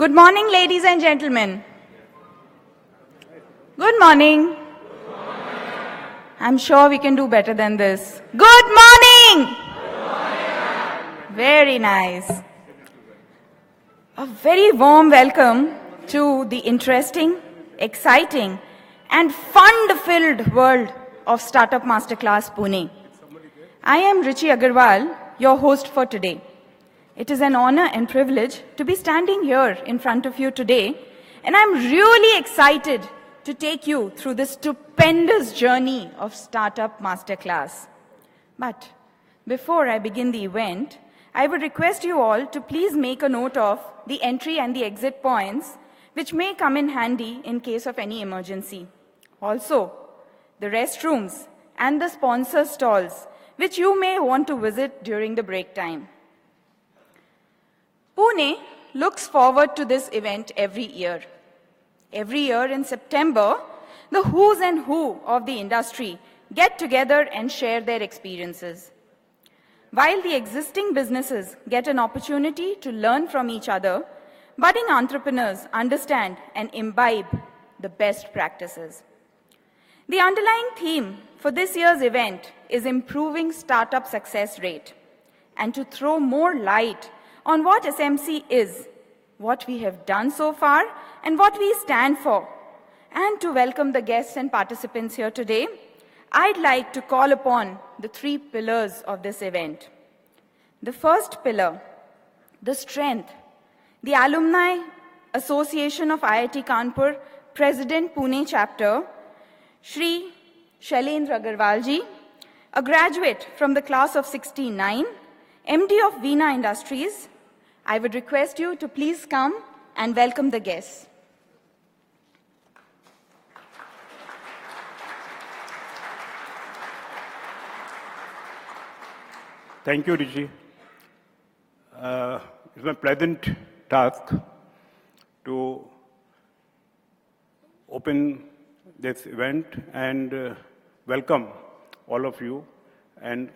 Good morning, ladies and gentlemen. Good morning. I'm sure we can do better than this. Good morning. Very nice. A very warm welcome to the interesting, exciting, and fun-filled world of Startup Masterclass Pune. I am Ruchi Agarwal, your host for today. It is an honor and privilege to be standing here in front of you today, and I'm really excited to take you through this stupendous journey of Startup Masterclass. But before I begin the event, I would request you all to please make a note of the entry and the exit points, which may come in handy in case of any emergency. Also, the restrooms and the sponsor stalls, which you may want to visit during the break time. Pune looks forward to this event every year. Every year in September, the who's and who of the industry get together and share their experiences. While the existing businesses get an opportunity to learn from each other, budding entrepreneurs understand and imbibe the best practices. The underlying theme for this year's event is improving startup success rate, and to throw more light on what SMC is, what we have done so far, and what we stand for. And to welcome the guests and participants here today, I'd like to call upon the three pillars of this event. The first pillar, the strength. The Alumni Association of IIT Kanpur, President Pune Chapter, Shri Shailendra Agarwalji, a graduate from the class of 69, MD of Veena Industries. I would request you to please come and welcome the guests. Thank you, Rishi. It's my pleasant task to open this event and welcome all of you. And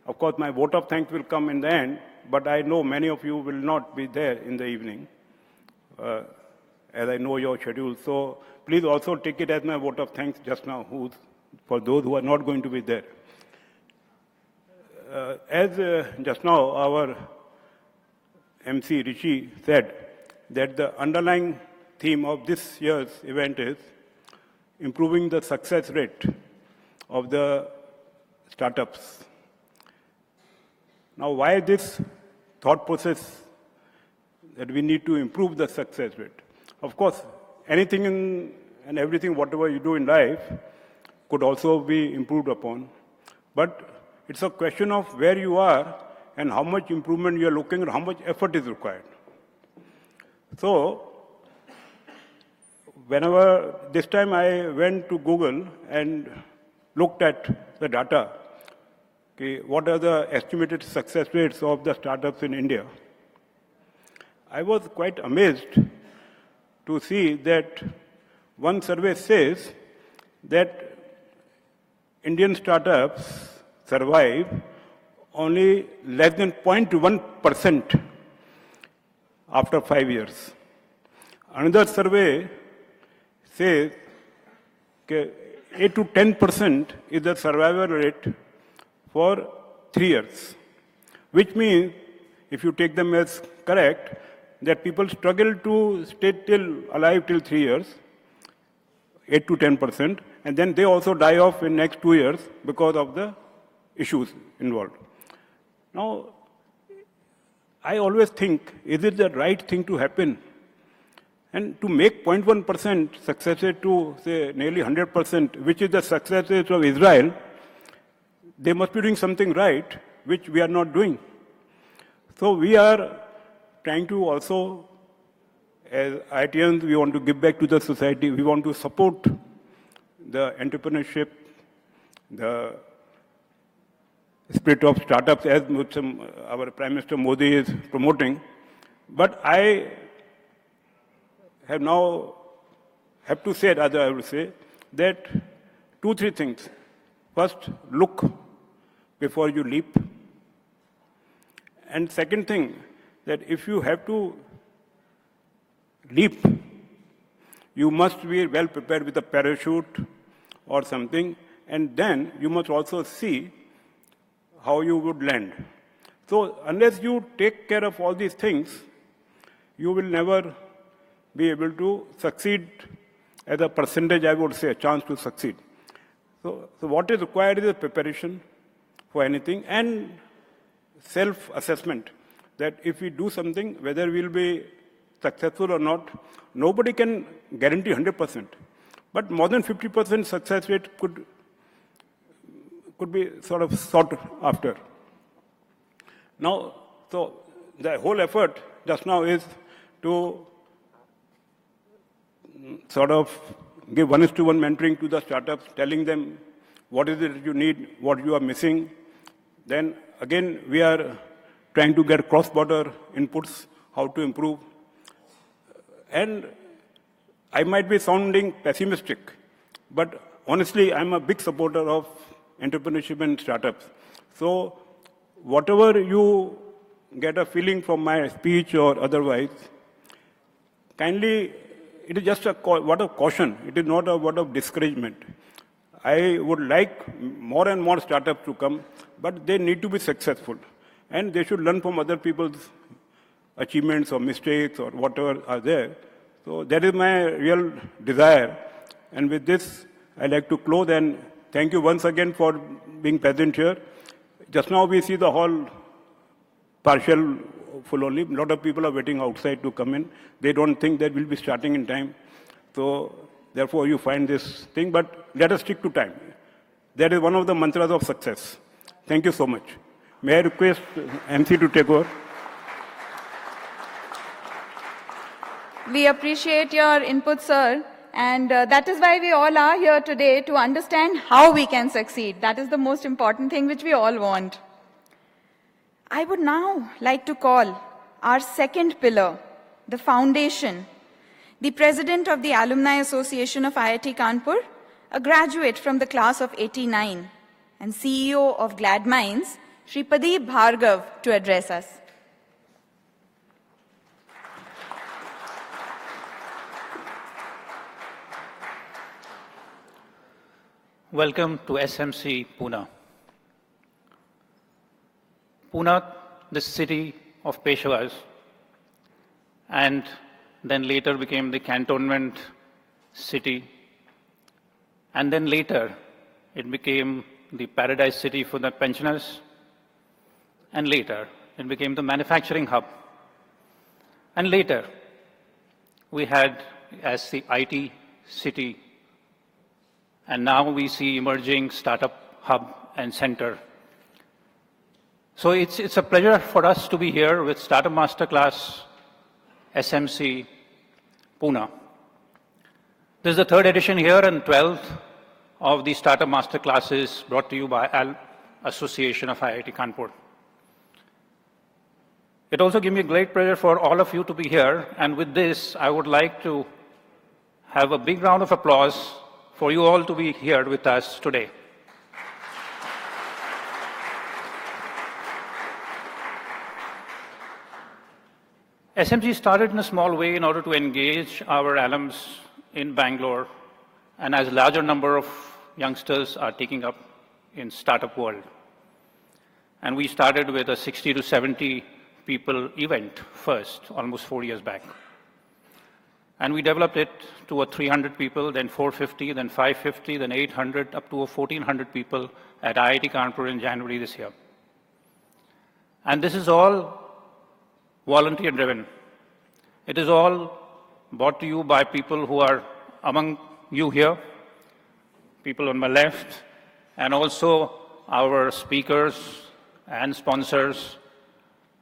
of course, my vote of thanks will come in the end, but I know many of you will not be there in the evening, as I know your schedule. So please also take it as my vote of thanks just now for those who are not going to be there. As just now our MC Rishi said, that the underlying theme of this year's event is improving the success rate of the startups. Now, why this thought process that we need to improve the success rate? Of course, anything and everything, whatever you do in life, could also be improved upon. But it's a question of where you are and how much improvement you are looking at, how much effort is required. So, whenever this time I went to Google and looked at the data, okay, what are the estimated success rates of the startups in India? I was quite amazed to see that one survey says that Indian startups survive only less than 0.1% after 5 years. Another survey says that 8 to 10% is the survival rate for 3 years, which means, if you take them as correct, that people struggle to stay alive till 3 years, 8 to 10%, and then they also die off in next 2 years because of the issues involved. Now, I always think, is it the right thing to happen? And to make 0.1% success rate to, say, nearly 100%, which is the success rate of Israel, they must be doing something right, which we are not doing. So we are trying to also, as IITians, we want to give back to the society. We want to support the entrepreneurship, the spirit of startups, as our Prime Minister Modi is promoting. But I have to say, rather I would say, that 2-3 things. First, look before you leap. And second thing, that if you have to leap, you must be well prepared with a parachute or something, and then you must also see how you would land. So unless you take care of all these things, you will never be able to succeed as a percentage, I would say, a chance to succeed. So what is required is a preparation for anything and self-assessment that if we do something, whether we'll be successful or not, nobody can guarantee 100%. But more than 50% success rate could be sort of sought after. Now, so the whole effort just now is to sort of give one-to-one mentoring to the startups, telling them what is it you need, what you are missing. Then again, we are trying to get cross-border inputs, how to improve. And I might be sounding pessimistic, but honestly, I'm a big supporter of entrepreneurship and startups. So whatever you get a feeling from my speech or otherwise, kindly, it is just a word of caution. It is not a word of discouragement. I would like more and more startups to come, but they need to be successful. And they should learn from other people's achievements or mistakes or whatever are there. So that is my real desire. And with this, I'd like to close and thank you once again for being present here. Just now we see the hall partial full only. A lot of people are waiting outside to come in. They don't think that we'll be starting in time. So therefore you find this thing, but let us stick to time. That is one of the mantras of success. Thank you so much. May I request MC to take over? We appreciate your input, sir. And that is why we all are here today, to understand how we can succeed. That is the most important thing which we all want. I would now like to call our second pillar, the foundation, the president of the Alumni Association of IIT Kanpur, a graduate from the class of '89, and CEO of Glad Minds, Shri Pradeep Bhargav, to address us. Welcome to SMC Pune. Pune, the city of Peshwas, and then later became the cantonment city, and then later it became the paradise city for the pensioners, and later it became the manufacturing hub, and later we had as the IT city, and now we see emerging startup hub and center. So it's a pleasure for us to be here with Startup Masterclass SMC Pune. This is the third edition here and 12th of the Startup Masterclasses brought to you by Association of IIT Kanpur. It also gives me great pleasure for all of you to be here, and with this, I would like to have a big round of applause for you all to be here with us today. SMC started in a small way in order to engage our alums in Bangalore, and as a larger number of youngsters are taking up in startup world. And we started with a 60 to 70 people event first, almost 4 years back. And we developed it to a 300 people, then 450, then 550, then 800, up to a 1,400 people at IIT Kanpur in January this year. And this is all volunteer driven. It is all brought to you by people who are among you here, people on my left, and also our speakers and sponsors,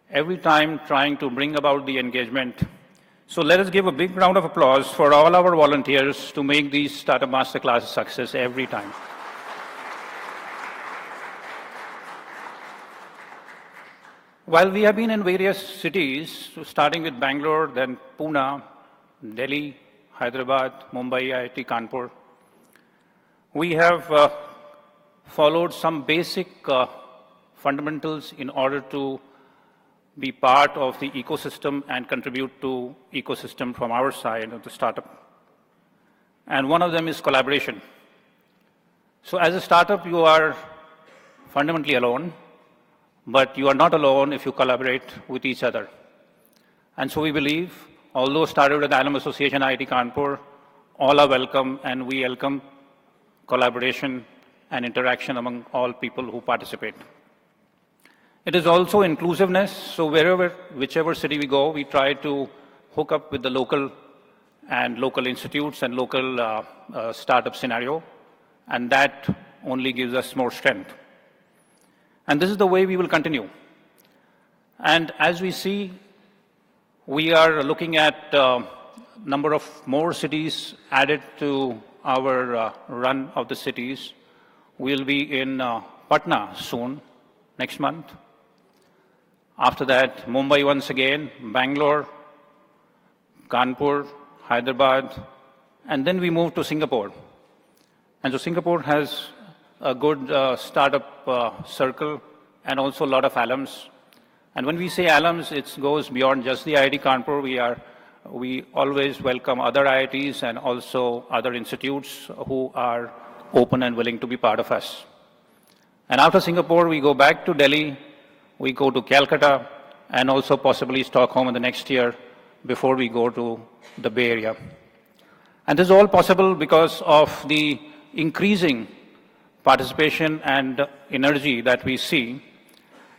every time trying to bring about the engagement. So let us give a big round of applause for all our volunteers to make these Startup Masterclass a success every time. While we have been in various cities, starting with Bangalore, then Pune, Delhi, Hyderabad, Mumbai, IIT Kanpur, we have followed some basic fundamentals in order to be part of the ecosystem and contribute to ecosystem from our side of the startup. And one of them is collaboration. So as a startup, you are fundamentally alone, but you are not alone if you collaborate with each other. And so we believe, although started with the Alum Association IIT Kanpur, all are welcome, and we welcome collaboration and interaction among all people who participate. It is also inclusiveness, so whichever city we go, we try to hook up with the local institutes and local startup scenario, and that only gives us more strength. And this is the way we will continue. And as we see, we are looking at number of more cities added to our run of the cities. We'll be in Patna soon, next month. After that, Mumbai once again, Bangalore, Kanpur, Hyderabad, and then we move to Singapore. And so Singapore has a good startup circle and also a lot of alums. And when we say alums, it goes beyond just the IIT Kanpur. We always welcome other IITs and also other institutes who are open and willing to be part of us. And after Singapore, we go back to Delhi, we go to Calcutta, and also possibly Stockholm in the next year before we go to the Bay Area. And this is all possible because of the increasing participation and energy that we see.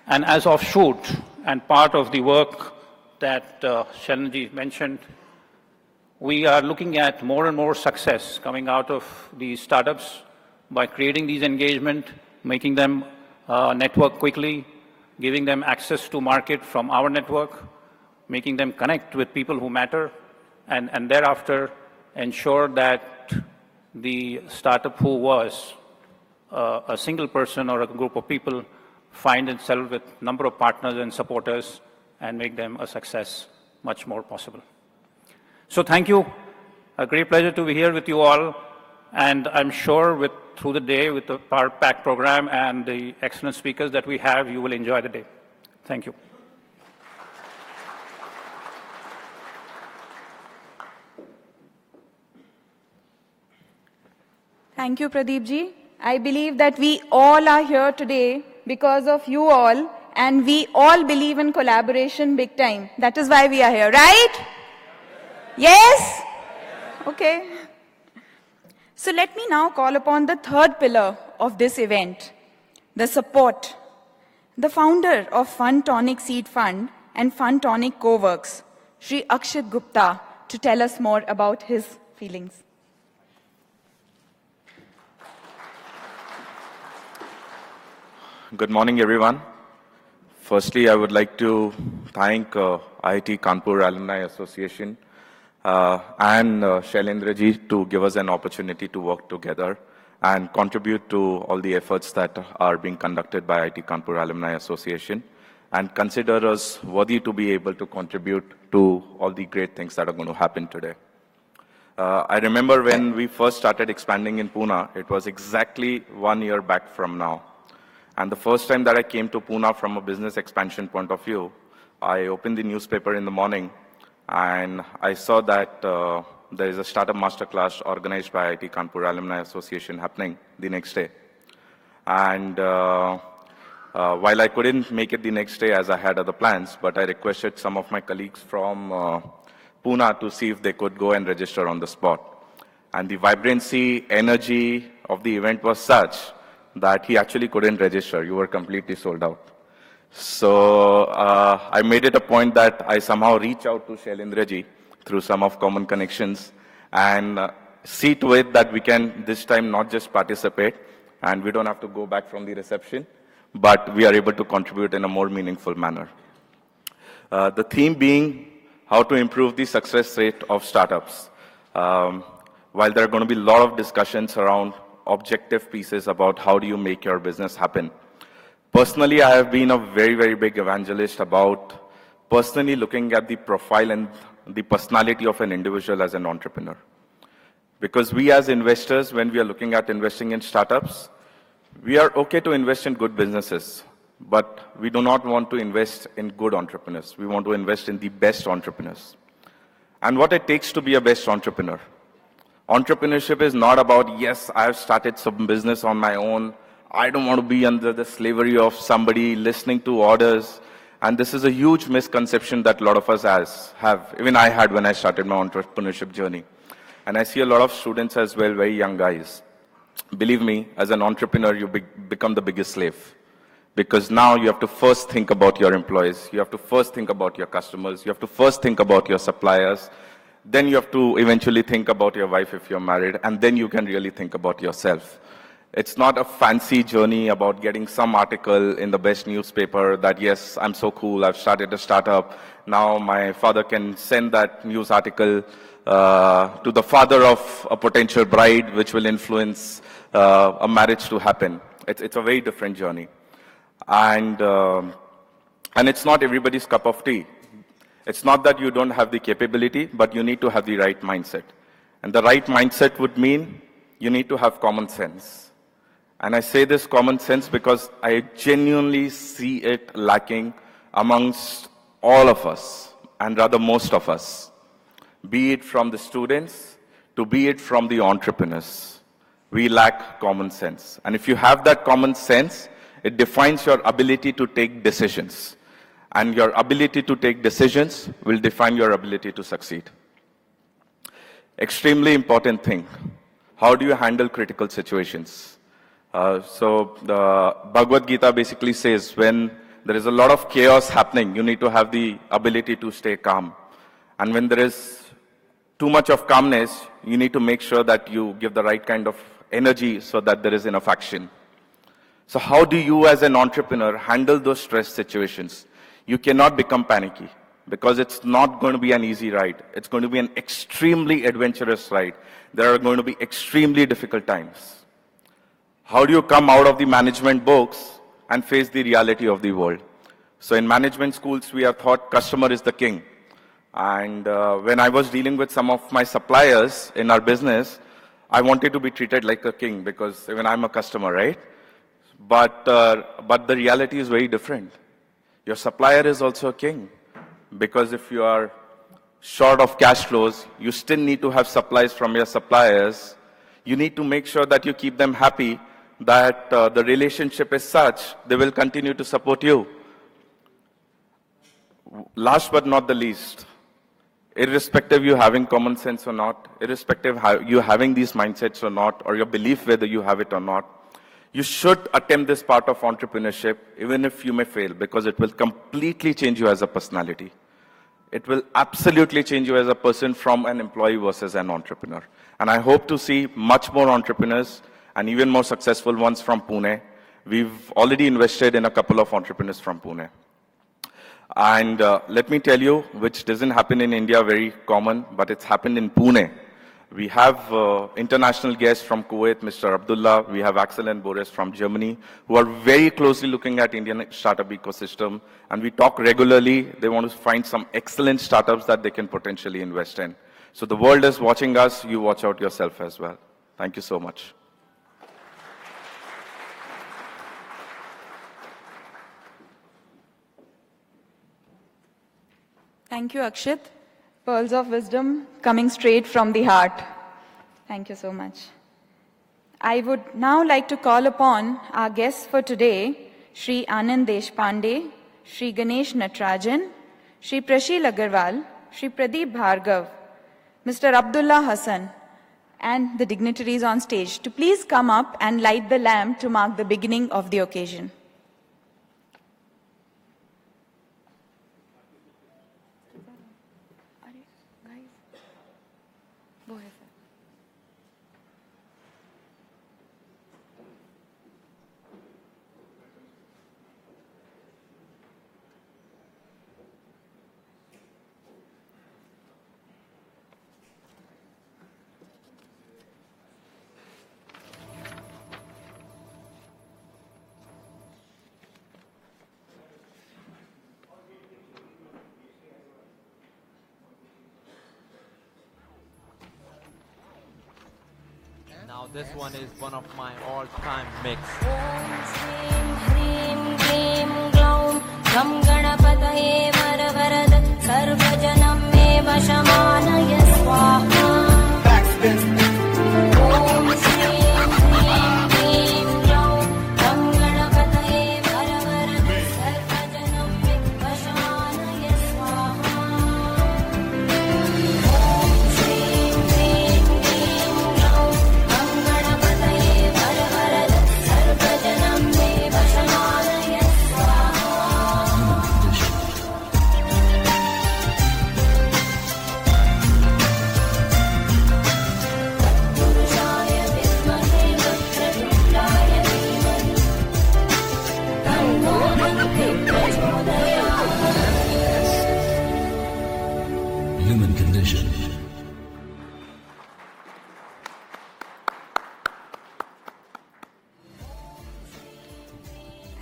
And as offshoot and part of the work that Shalinji mentioned, we are looking at more and more success coming out of these startups by creating these engagement, making them network quickly, giving them access to market from our network, making them connect with people who matter, and thereafter ensure that the startup who was a single person or a group of people find itself with a number of partners and supporters and make them a success much more possible. So thank you. A great pleasure to be here with you all. And I'm sure through the day with the Power Pack program and the excellent speakers that we have, you will enjoy the day. Thank you. Thank you, Pradeep ji. I believe that we all are here today because of you all, and we all believe in collaboration big time. That is why we are here, right? Yes? Okay. So let me now call upon the third pillar of this event, the support. The founder of Fun Tonic Seed Fund and Fun Tonic Co-works, Shri Akshit Gupta, to tell us more about his feelings. Good morning, everyone. Firstly, I would like to thank IIT Kanpur Alumni Association and Shailendra-ji to give us an opportunity to work together and contribute to all the efforts that are being conducted by IIT Kanpur Alumni Association, and consider us worthy to be able to contribute to all the great things that are going to happen today. I remember when we first started expanding in Pune, it was exactly 1 year back from now. And the first time that I came to Pune from a business expansion point of view, I opened the newspaper in the morning and I saw that there is a startup masterclass organized by IIT Kanpur Alumni Association happening the next day. And while I couldn't make it the next day as I had other plans, but I requested some of my colleagues from Pune to see if they could go and register on the spot. And the vibrancy, energy of the event was such that he actually couldn't register. You were completely sold out. So I made it a point that I somehow reach out to Shailendra-ji through some of common connections and see to it that we can this time not just participate and we don't have to go back from the reception, but we are able to contribute in a more meaningful manner. The theme being how to improve the success rate of startups. While there are going to be a lot of discussions around objective pieces about how do you make your business happen. Personally, I have been a very, very big evangelist about personally looking at the profile and the personality of an individual as an entrepreneur. Because we as investors, when we are looking at investing in startups, we are okay to invest in good businesses. but we do not want to invest in good entrepreneurs. We want to invest in the best entrepreneurs. And what it takes to be a best entrepreneur. Entrepreneurship is not about, yes, I've started some business on my own. I don't want to be under the slavery of somebody listening to orders. And this is a huge misconception that a lot of us have. Even I had when I started my entrepreneurship journey. And I see a lot of students as well, very young guys. Believe me, as an entrepreneur, you become the biggest slave. Because now you have to first think about your employees. You have to first think about your customers. You have to first think about your suppliers. Then you have to eventually think about your wife if you're married. And then you can really think about yourself. It's not a fancy journey about getting some article in the best newspaper that, yes, I'm so cool, I've started a startup. Now my father can send that news article to the father of a potential bride, which will influence a marriage to happen. It's a very different journey. And it's not everybody's cup of tea. It's not that you don't have the capability, but you need to have the right mindset. And the right mindset would mean you need to have common sense. And I say this common sense because I genuinely see it lacking amongst all of us, and rather most of us, be it from the students to be it from the entrepreneurs. We lack common sense. And if you have that common sense, it defines your ability to take decisions. And your ability to take decisions will define your ability to succeed. Extremely important thing. How do you handle critical situations? So the Bhagavad Gita basically says when there is a lot of chaos happening, you need to have the ability to stay calm. And when there is too much of calmness, you need to make sure that you give the right kind of energy so that there is enough action. So how do you as an entrepreneur handle those stress situations? You cannot become panicky because it's not going to be an easy ride. It's going to be an extremely adventurous ride. There are going to be extremely difficult times. How do you come out of the management books and face the reality of the world? So in management schools, we are taught customer is the king. And when I was dealing with some of my suppliers in our business, I wanted to be treated like a king because even I'm a customer, right? But the reality is very different. Your supplier is also a king because if you are short of cash flows, you still need to have supplies from your suppliers. You need to make sure that you keep them happy, that the relationship is such, they will continue to support you. Last but not the least, irrespective you having common sense or not, irrespective you having these mindsets or not, or your belief whether you have it or not, you should attempt this part of entrepreneurship, even if you may fail, because it will completely change you as a personality. It will absolutely change you as a person from an employee versus an entrepreneur. And I hope to see much more entrepreneurs and even more successful ones from Pune. We've already invested in a couple of entrepreneurs from Pune. And let me tell you, which doesn't happen in India very common, but it's happened in Pune. We have international guests from Kuwait, Mr. Abdullah. We have Axel and Boris from Germany, who are very closely looking at Indian startup ecosystem. And we talk regularly. They want to find some excellent startups that they can potentially invest in. So the world is watching us. You watch out yourself as well. Thank you so much. Thank you, Akshit. Pearls of wisdom coming straight from the heart. Thank you so much. I would now like to call upon our guests for today, Shri Anand Deshpande, Shri Ganesh Natrajan, Shri Prashil Agarwal, Shri Pradeep Bhargav, Mr. Abdullah Hassan, and the dignitaries on stage to please come up and light the lamp to mark the beginning of the occasion. Go ahead, sir. Now this one is one of my all-time mix. Om Shrim Hrim Klim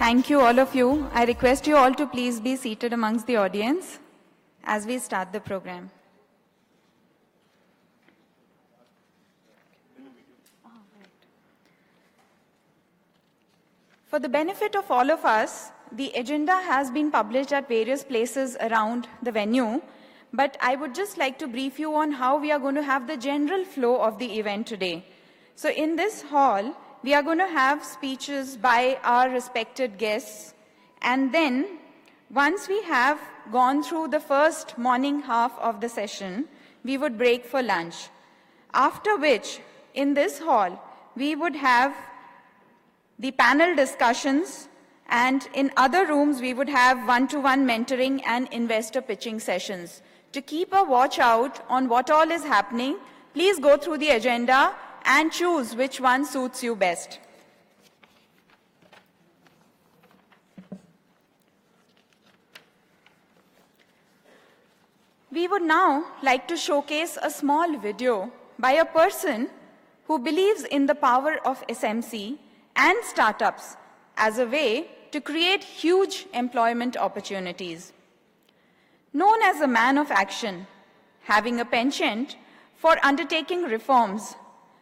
Thank you, all of you. I request you all to please be seated amongst the audience as we start the program. For the benefit of all of us, the agenda has been published at various places around the venue, but I would just like to brief you on how we are going to have the general flow of the event today. So in this hall, we are going to have speeches by our respected guests, and then once we have gone through the first morning half of the session, we would break for lunch. After which, in this hall, we would have the panel discussions, and in other rooms, we would have one-to-one mentoring and investor pitching sessions. To keep a watch out on what all is happening, please go through the agenda and choose which one suits you best. We would now like to showcase a small video by a person who believes in the power of SMC and startups as a way to create huge employment opportunities. Known as a man of action, having a penchant for undertaking reforms,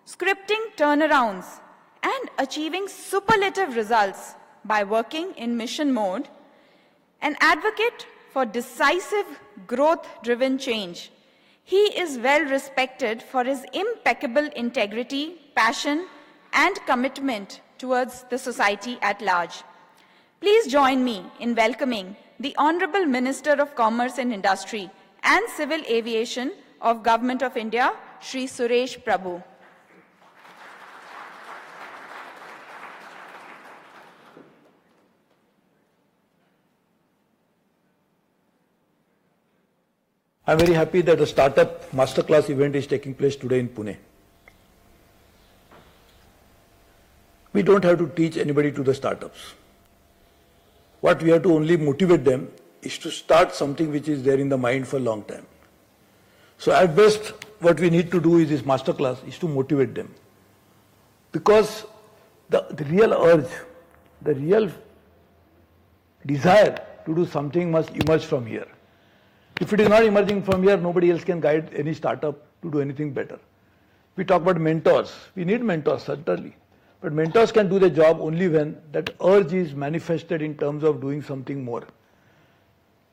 scripting turnarounds, and achieving superlative results by working in mission mode, an advocate for decisive growth-driven change, he is well respected for his impeccable integrity, passion, and commitment towards the society at large. Please join me in welcoming the Honorable Minister of Commerce and Industry and Civil Aviation of Government of India, Shri Suresh Prabhu. I'm very happy that a startup masterclass event is taking place today in Pune. We don't have to teach anybody to the startups. What we have to only motivate them is to start something which is there in the mind for a long time. So at best, what we need to do is this masterclass is to motivate them. Because the real urge, the real desire to do something must emerge from here. If it is not emerging from here, nobody else can guide any startup to do anything better. We talk about mentors. We need mentors, certainly. But mentors can do the job only when that urge is manifested in terms of doing something more.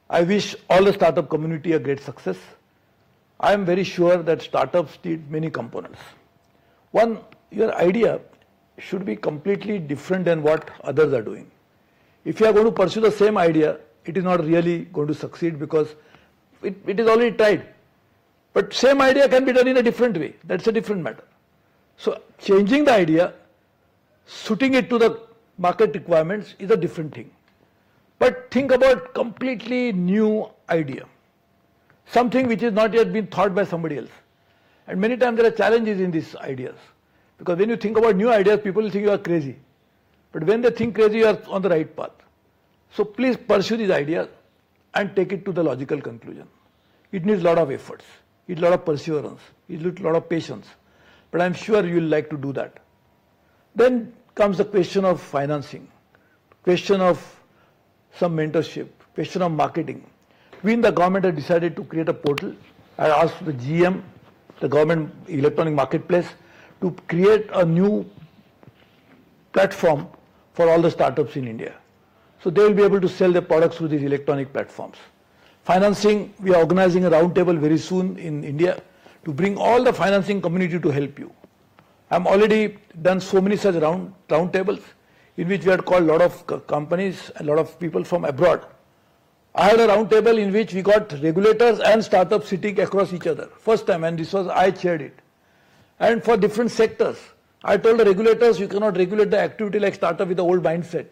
I wish all the startup community a great success. I am very sure that startups need many components. One, your idea should be completely different than what others are doing. If you are going to pursue the same idea, it is not really going to succeed because it is already tried. But same idea can be done in a different way. That's a different matter. So changing the idea, suiting it to the market requirements is a different thing. But think about completely new idea. Something which has not yet been thought by somebody else. And many times there are challenges in these ideas. Because when you think about new ideas, people think you are crazy. But when they think crazy, you are on the right path. So please pursue these ideas and take it to the logical conclusion. It needs a lot of efforts. It needs a lot of perseverance. It needs a lot of patience. But I'm sure you will like to do that. Then comes the question of financing, question of some mentorship, question of marketing. We in the government have decided to create a portal. I asked the GM, the government electronic marketplace, to create a new platform for all the startups in India. So they will be able to sell their products through these electronic platforms. Financing, we are organizing a roundtable very soon in India to bring all the financing community to help you. I'm already done so many such roundtables in which we had called a lot of companies, a lot of people from abroad. I had a roundtable in which we got regulators and startups sitting across each other. First time, and this was, I chaired it. And for different sectors, I told the regulators, you cannot regulate the activity like startup with the old mindset.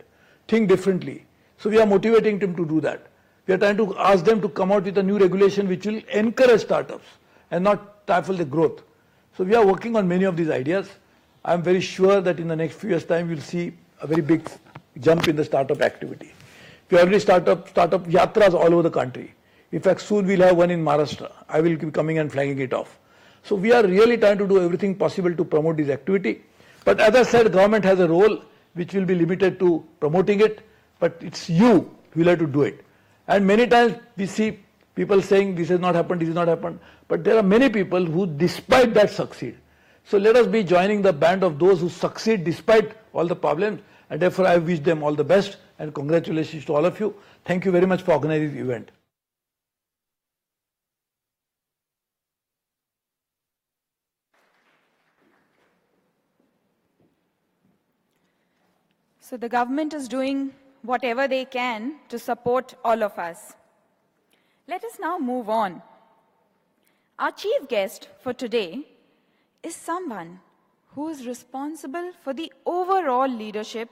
Think differently. So we are motivating them to do that. We are trying to ask them to come out with a new regulation which will encourage startups and not stifle the growth. So we are working on many of these ideas. I am very sure that in the next few years' time, we'll see a very big jump in the startup activity. We already startup yatras all over the country. In fact, soon we'll have one in Maharashtra. I will be coming and flagging it off. So we are really trying to do everything possible to promote this activity. But as I said, government has a role which will be limited to promoting it. but it's you who will have to do it. And many times we see people saying this has not happened, this has not happened, but there are many people who despite that succeed. So let us be joining the band of those who succeed despite all the problems, and therefore I wish them all the best and congratulations to all of you. Thank you very much for organizing the event. So the government is doing whatever they can to support all of us. Let us now move on. Our chief guest for today is someone who is responsible for the overall leadership,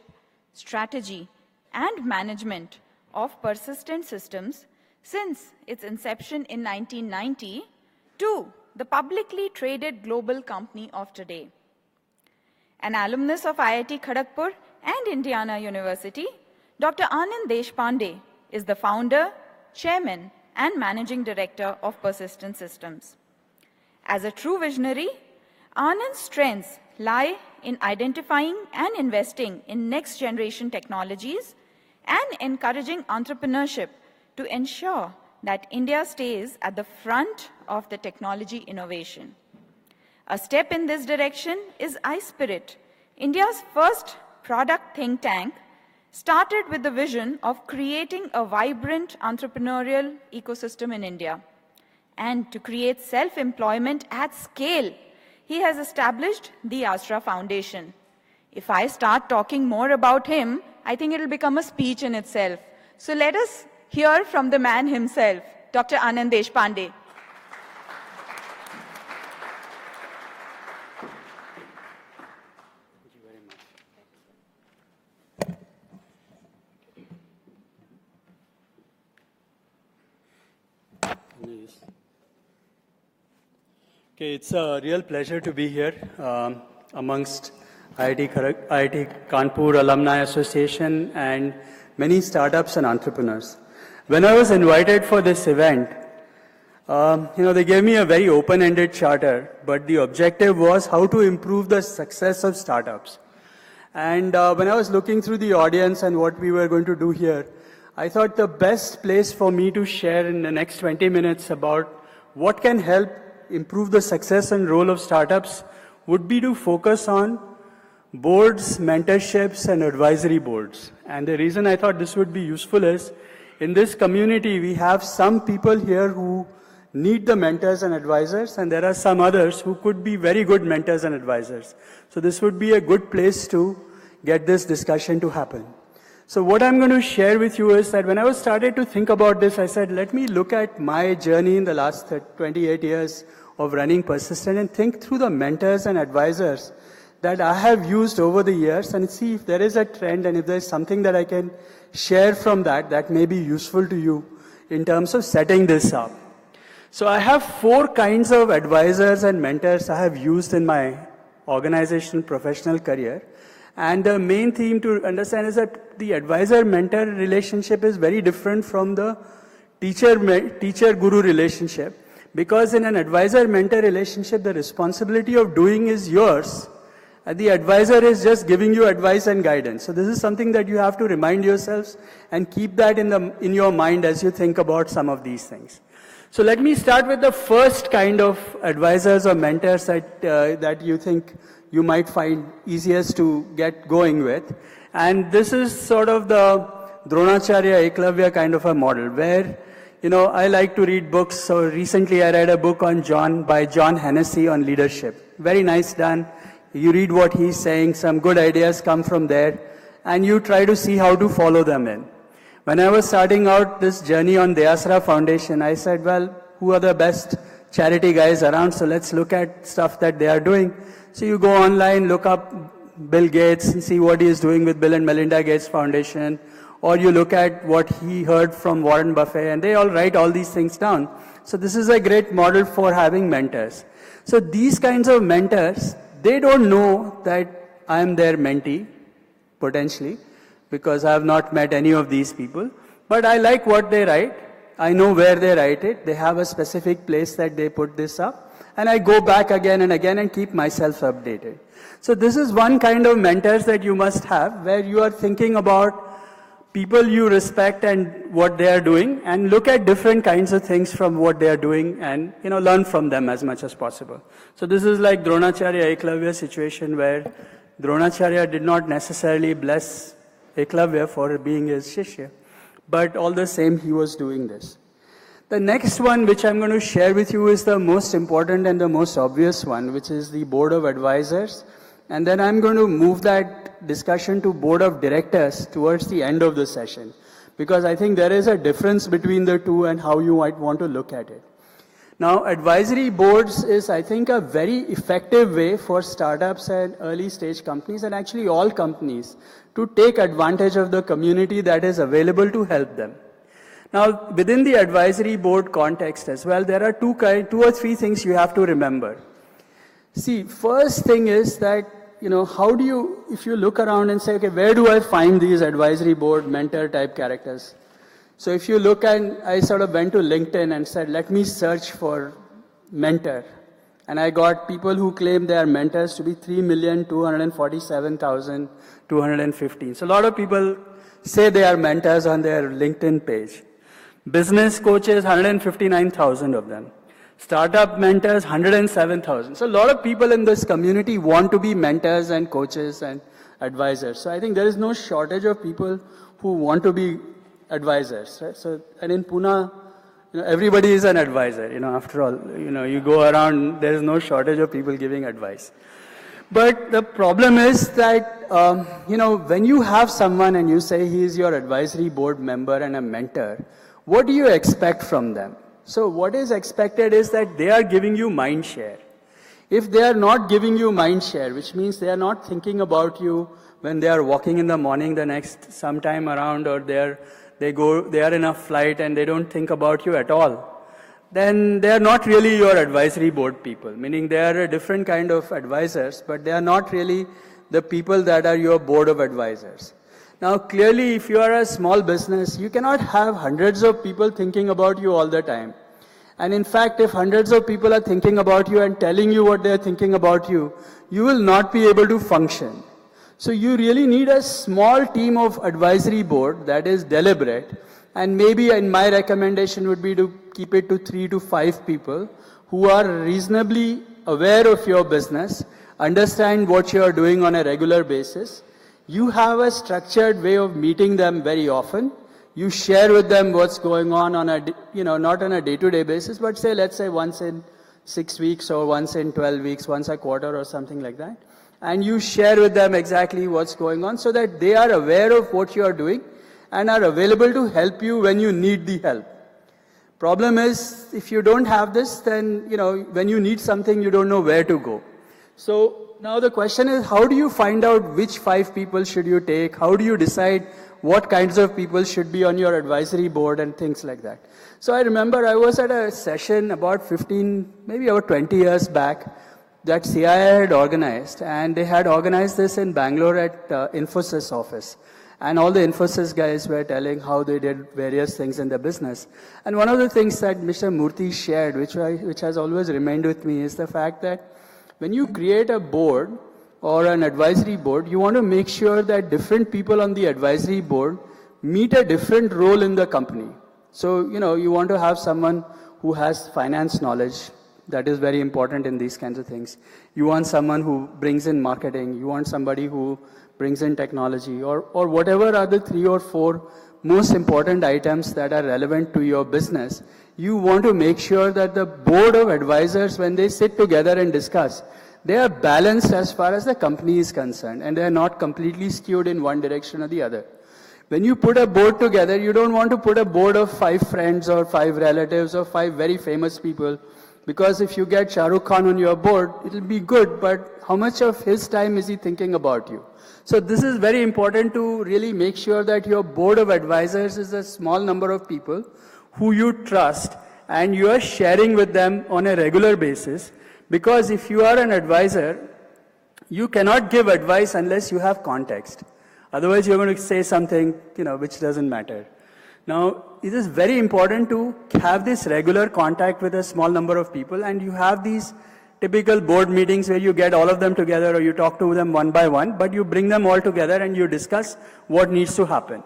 strategy, and management of persistent systems since its inception in 1990 to the publicly traded global company of today. An alumnus of IIT Kharagpur and Indiana University, Dr. Anand Deshpande is the founder, chairman, and managing director of Persistent Systems. As a true visionary, Anand's strengths lie in identifying and investing in next-generation technologies and encouraging entrepreneurship to ensure that India stays at the front of the technology innovation. A step in this direction is iSpirit, India's first product think tank, started with the vision of creating a vibrant entrepreneurial ecosystem in India. And to create self-employment at scale, he has established the Astra Foundation. If I start talking more about him, I think it'll become a speech in itself. So let us hear from the man himself, Dr. Anand Deshpande. Okay, it's a real pleasure to be here amongst IIT Kanpur Alumni Association and many startups and entrepreneurs. When I was invited for this event, they gave me a very open-ended charter, but the objective was how to improve the success of startups. And when I was looking through the audience and what we were going to do here, I thought the best place for me to share in the next 20 minutes about what can help improve the success and role of startups would be to focus on boards, mentorships, and advisory boards. And the reason I thought this would be useful is, in this community, we have some people here who need the mentors and advisors, and there are some others who could be very good mentors and advisors. So this would be a good place to get this discussion to happen. So what I'm going to share with you is that when I was started to think about this, I said, let me look at my journey in the last 28 years of running Persistent and think through the mentors and advisors that I have used over the years and see if there is a trend and if there's something that I can share from that may be useful to you in terms of setting this up. So I have 4 kinds of advisors and mentors I have used in my organizational professional career. And the main theme to understand is that the advisor-mentor relationship is very different from the teacher-guru relationship. Because in an advisor-mentor relationship, the responsibility of doing is yours. And the advisor is just giving you advice and guidance. So this is something that you have to remind yourselves and keep that in your mind as you think about some of these things. So let me start with the first kind of advisors or mentors that you think you might find easiest to get going with. And this is sort of the Dronacharya Eklavya kind of a model where, I like to read books. So recently I read a book by John Hennessy on leadership. Very nice done. You read what he's saying, some good ideas come from there, and you try to see how to follow them in. When I was starting out this journey on the Astra Foundation, I said, well, who are the best charity guys around? So let's look at stuff that they are doing. So you go online, look up Bill Gates and see what he is doing with Bill and Melinda Gates Foundation, or you look at what he heard from Warren Buffett, and they all write all these things down. So this is a great model for having mentors. So these kinds of mentors, they don't know that I am their mentee, potentially, because I have not met any of these people. But I like what they write. I know where they write it. They have a specific place that they put this up. And I go back again and keep myself updated. So this is one kind of mentors that you must have, where you are thinking about people you respect and what they are doing, and look at different kinds of things from what they are doing, and learn from them as much as possible. So this is like Dronacharya Eklavya situation, where Dronacharya did not necessarily bless Eklavya for being his shishya, but all the same he was doing this. The next one which I'm going to share with you is the most important and the most obvious one, which is the board of advisors. And then I'm going to move that discussion to board of directors towards the end of the session, because I think there is a difference between the two and how you might want to look at it. Now, advisory boards is, I think, a very effective way for startups and early stage companies, and actually all companies, to take advantage of the community that is available to help them. Now, within the advisory board context as well, there are two or three things you have to remember. See, first thing is that, how do you, if you look around and say, okay, where do I find these advisory board mentor type characters? So if you look, and I sort of went to LinkedIn and said, let me search for mentor. And I got people who claim they are mentors to be 3,247,215. So a lot of people say they are mentors on their LinkedIn page. Business coaches, 159,000 of them. Startup mentors, 107,000. So a lot of people in this community want to be mentors and coaches and advisors. So I think there is no shortage of people who want to be advisors, right? So, and in Pune, everybody is an advisor, after all, you go around, there is no shortage of people giving advice. But the problem is that, when you have someone and you say he is your advisory board member and a mentor, what do you expect from them? So what is expected is that they are giving you mind share. If they are not giving you mind share, which means they are not thinking about you when they are walking in the morning the next sometime around, or they are in a flight and they don't think about you at all, then they are not really your advisory board people, meaning they are a different kind of advisors, but they are not really the people that are your board of advisors. Now, clearly, if you are a small business, you cannot have hundreds of people thinking about you all the time. And in fact, if hundreds of people are thinking about you and telling you what they are thinking about you, you will not be able to function. So you really need a small team of advisory board that is deliberate, and maybe my recommendation would be to keep it to 3 to 5 people who are reasonably aware of your business, understand what you are doing on a regular basis. You have a structured way of meeting them very often. You share with them what's going on a, not on a day-to-day basis, but let's say once in 6 weeks or once in 12 weeks, once a quarter or something like that. And you share with them exactly what's going on so that they are aware of what you are doing and are available to help you when you need the help. Problem is, if you don't have this, then, when you need something, you don't know where to go. So now the question is, how do you find out which 5 people should you take? How do you decide what kinds of people should be on your advisory board and things like that? So I remember I was at a session about 15, maybe about 20 years back that CIA had organized, and they had organized this in Bangalore at Infosys office. And all the Infosys guys were telling how they did various things in the business. And one of the things that Mr. Murthy shared, which has always remained with me, is the fact that when you create a board or an advisory board, you want to make sure that different people on the advisory board meet a different role in the company. So, you want to have someone who has finance knowledge. That is very important in these kinds of things. You want someone who brings in marketing. You want somebody who brings in technology, or whatever are the 3 or 4 most important items that are relevant to your business. You want to make sure that the board of advisors, when they sit together and discuss, they are balanced as far as the company is concerned, and they are not completely skewed in one direction or the other. When you put a board together, you don't want to put a board of 5 friends or 5 relatives or 5 very famous people, because if you get Shah Rukh Khan on your board, it'll be good, but how much of his time is he thinking about you? So this is very important to really make sure that your board of advisors is a small number of people who you trust and you are sharing with them on a regular basis. Because if you are an advisor, you cannot give advice unless you have context. Otherwise you're going to say something, which doesn't matter. Now, it is very important to have this regular contact with a small number of people, and you have these typical board meetings where you get all of them together, or you talk to them one by one, but you bring them all together and you discuss what needs to happen.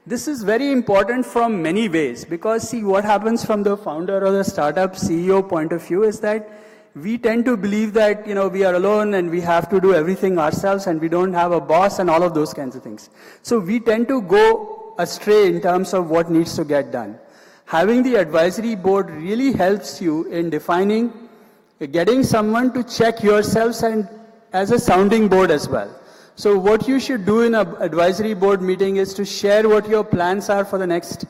This is very important from many ways, because see, what happens from the founder or the startup CEO point of view is that we tend to believe that, we are alone and we have to do everything ourselves and we don't have a boss and all of those kinds of things. So we tend to go astray in terms of what needs to get done. Having the advisory board really helps you in defining, getting someone to check yourselves and as a sounding board as well. So what you should do in an advisory board meeting is to share what your plans are for the next,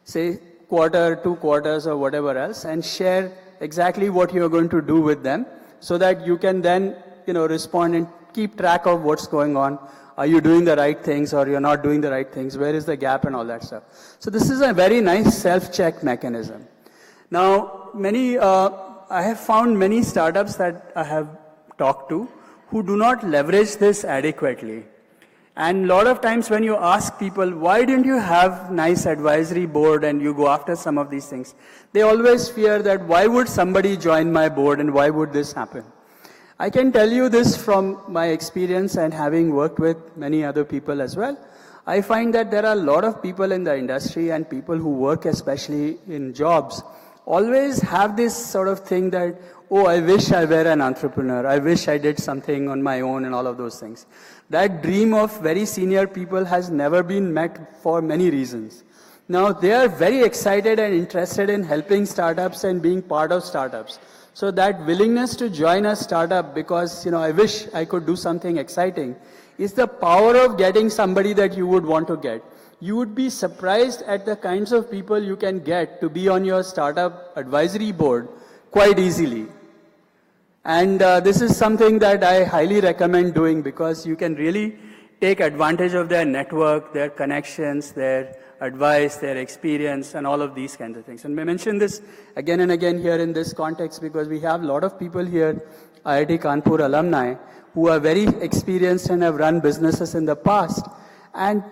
say, quarter, 2 quarters or whatever else, and share exactly what you're going to do with them so that you can then, respond and keep track of what's going on. Are you doing the right things or you're not doing the right things? Where is the gap and all that stuff? So this is a very nice self-check mechanism. Now, I have found many startups that I have talked to who do not leverage this adequately. And a lot of times when you ask people, why didn't you have nice advisory board and you go after some of these things, they always fear that why would somebody join my board and why would this happen? I can tell you this from my experience and having worked with many other people as well. I find that there are a lot of people in the industry and people who work especially in jobs always have this sort of thing that, oh, I wish I were an entrepreneur. I wish I did something on my own and all of those things. That dream of very senior people has never been met for many reasons. Now, they are very excited and interested in helping startups and being part of startups. So that willingness to join a startup because, I wish I could do something exciting is the power of getting somebody that you would want to get. You would be surprised at the kinds of people you can get to be on your startup advisory board quite easily. And this is something that I highly recommend doing because you can really take advantage of their network, their connections, their advice, their experience, and all of these kinds of things. And I mention this again and again here in this context because we have a lot of people here, IIT Kanpur alumni, who are very experienced and have run businesses in the past. And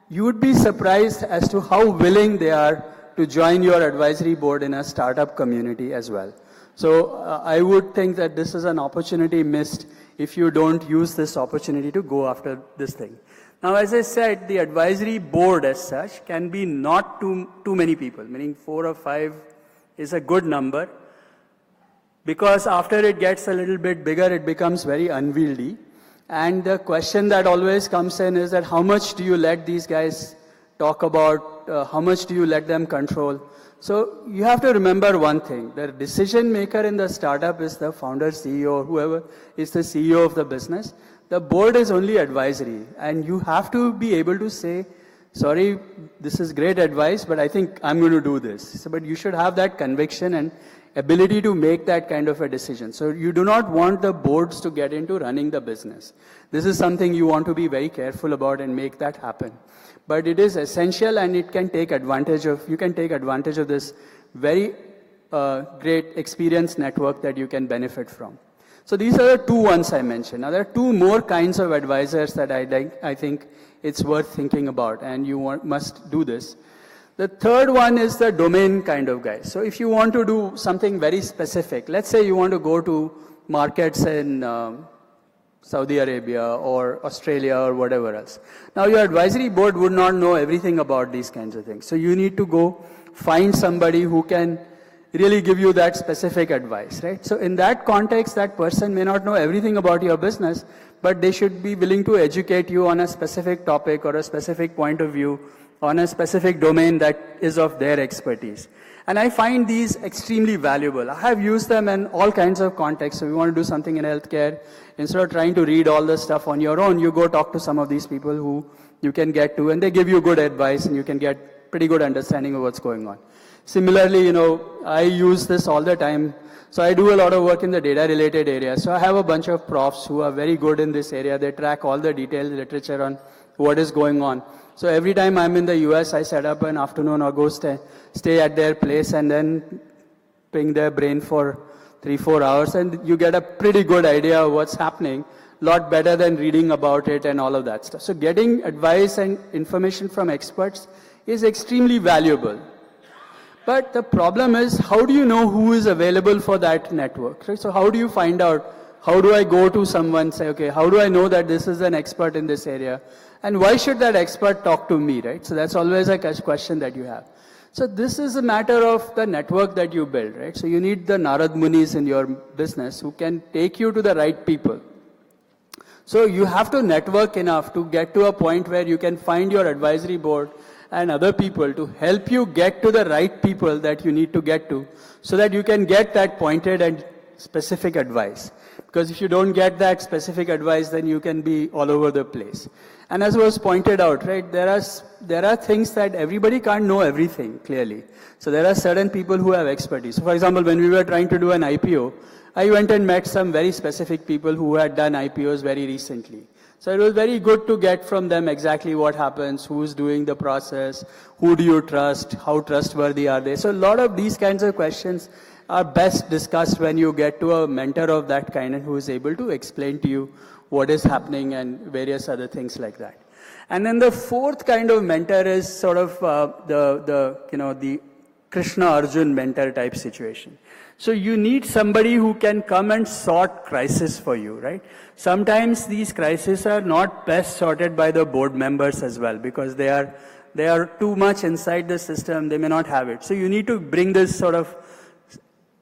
you would be surprised as to how willing they are to join your advisory board in a startup community as well. So I would think that this is an opportunity missed if you don't use this opportunity to go after this thing. Now, as I said, the advisory board as such can be not too many people, meaning 4 or 5 is a good number, because after it gets a little bit bigger, it becomes very unwieldy. And the question that always comes in is that how much do you let these guys talk about, how much do you let them control? So you have to remember one thing, the decision maker in the startup is the founder, CEO, whoever is the CEO of the business. The board is only advisory, and you have to be able to say, sorry, this is great advice, but I think I'm going to do this. So, but you should have that conviction and ability to make that kind of a decision. So you do not want the boards to get into running the business. This is something you want to be very careful about and make that happen. But it is essential, and it can take advantage of, you can take advantage of this very great experience network that you can benefit from. So these are the 2 ones I mentioned. Now there are 2 more kinds of advisors that I think it's worth thinking about, and you must do this. The third one is the domain kind of guy. So if you want to do something very specific, let's say you want to go to markets in Saudi Arabia or Australia or whatever else. Now your advisory board would not know everything about these kinds of things. So you need to go find somebody who can really give you that specific advice, right? So in that context, that person may not know everything about your business, but they should be willing to educate you on a specific topic or a specific point of view on a specific domain that is of their expertise. And I find these extremely valuable. I have used them in all kinds of contexts. So if you want to do something in healthcare, instead of trying to read all the stuff on your own, you go talk to some of these people who you can get to, and they give you good advice, and you can get pretty good understanding of what's going on. Similarly, I use this all the time. So I do a lot of work in the data-related area. So I have a bunch of profs who are very good in this area. They track all the detailed literature on what is going on. So every time I'm in the US, I set up an afternoon or go stay at their place and then ping their brain for 3-4 hours, and you get a pretty good idea of what's happening, a lot better than reading about it and all of that stuff. So getting advice and information from experts is extremely valuable. But the problem is, how do you know who is available for that network? Right? So how do you find out How do I go to someone, say, okay, how do I know that this is an expert in this area? And why should that expert talk to me, right? So that's always a question that you have. So this is a matter of the network that you build, right? So you need the Narad Munis in your business who can take you to the right people. So you have to network enough to get to a point where you can find your advisory board and other people to help you get to the right people that you need to get to, so that you can get that pointed and specific advice. Because if you don't get that specific advice, then you can be all over the place. And as was pointed out, right, there are things that everybody can't know everything clearly. So there are certain people who have expertise. So for example, when we were trying to do an IPO, I went and met some very specific people who had done IPOs very recently. So it was very good to get from them exactly what happens, who's doing the process, who do you trust, how trustworthy are they. So a lot of these kinds of questions are best discussed when you get to a mentor of that kind and who is able to explain to you what is happening and various other things like that. And then the fourth kind of mentor is sort of the Krishna Arjun mentor type situation. So you need somebody who can come and sort crisis for you, right? Sometimes these crises are not best sorted by the board members as well, because they are too much inside the system, they may not have it. So you need to bring this sort of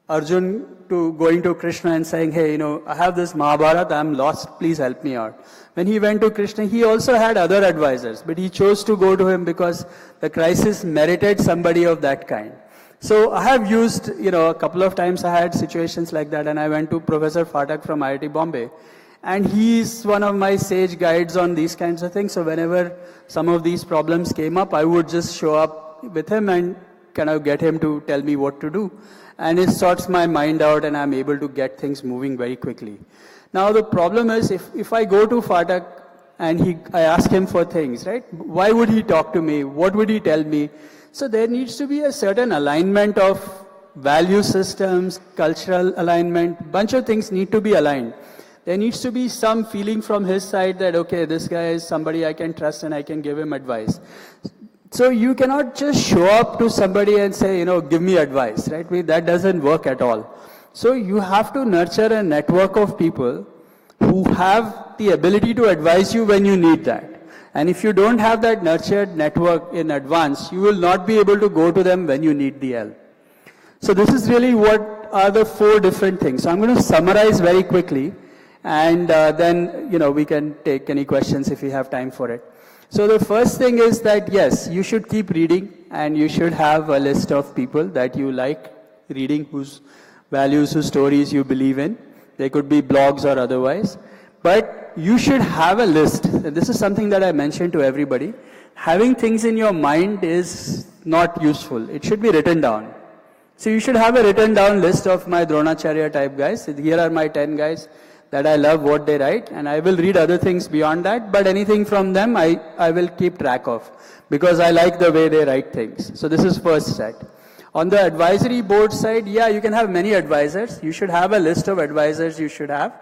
Arjun to going to Krishna and saying, hey, I have this Mahabharata, I'm lost, please help me out. When he went to Krishna, he also had other advisors, but he chose to go to him because the crisis merited somebody of that kind. So I have used, a couple of times I had situations like that, and I went to Professor Phatak from IIT Bombay, and he's one of my sage guides on these kinds of things. So whenever some of these problems came up, I would just show up with him and kind of get him to tell me what to do. And it sorts my mind out, and I'm able to get things moving very quickly. Now the problem is, if I go to Phatak and I ask him for things, right? Why would he talk to me? What would he tell me? So there needs to be a certain alignment of value systems, cultural alignment, bunch of things need to be aligned. There needs to be some feeling from his side that, okay, this guy is somebody I can trust and I can give him advice. So you cannot just show up to somebody and say, give me advice, right? That doesn't work at all. So you have to nurture a network of people who have the ability to advise you when you need that. And if you don't have that nurtured network in advance, you will not be able to go to them when you need the help. So this is really what are the four different things. So I'm going to summarize very quickly, and then, we can take any questions if we have time for it. So the first thing is that, yes, you should keep reading, and you should have a list of people that you like reading, whose values, whose stories you believe in. They could be blogs or otherwise. But you should have a list. And this is something that I mentioned to everybody. Having things in your mind is not useful. It should be written down. So you should have a written down list of my Dronacharya type guys. Here are my 10 guys that I love what they write, and I will read other things beyond that, but anything from them I will keep track of, because I like the way they write things. So this is first set. On the advisory board side, yeah, you can have many advisors. You should have a list of advisors you should have.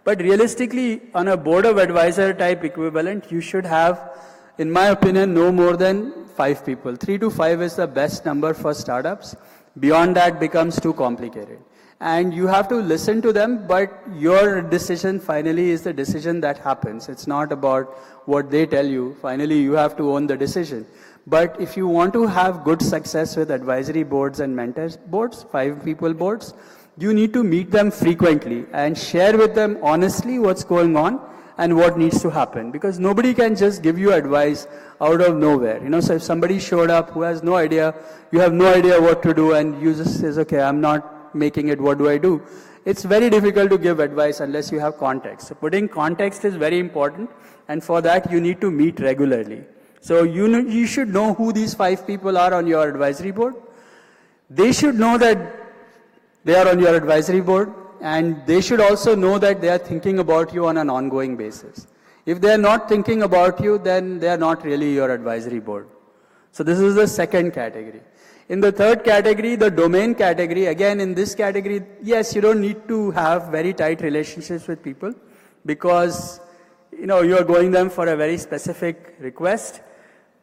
But realistically, on a board of advisor type equivalent, you should have, in my opinion, no more than 5 people. 3 to 5 is the best number for startups. Beyond that becomes too complicated. And you have to listen to them, but your decision finally is the decision that happens. It's not about what they tell you. Finally, you have to own the decision. But if you want to have good success with advisory boards and mentors boards, 5 people boards, you need to meet them frequently and share with them honestly what's going on and what needs to happen. Because nobody can just give you advice out of nowhere. So if somebody showed up who has no idea, you have no idea what to do, and you just says, okay, I'm not making it, what do I do? It's very difficult to give advice unless you have context. So putting context is very important, and for that you need to meet regularly. So you should know who these 5 people are on your advisory board. They should know that they are on your advisory board, and they should also know that they are thinking about you on an ongoing basis. If they are not thinking about you, then they are not really your advisory board. So this is the second category. In the third category, the domain category, again in this category, yes, you don't need to have very tight relationships with people, because you are going them for a very specific request,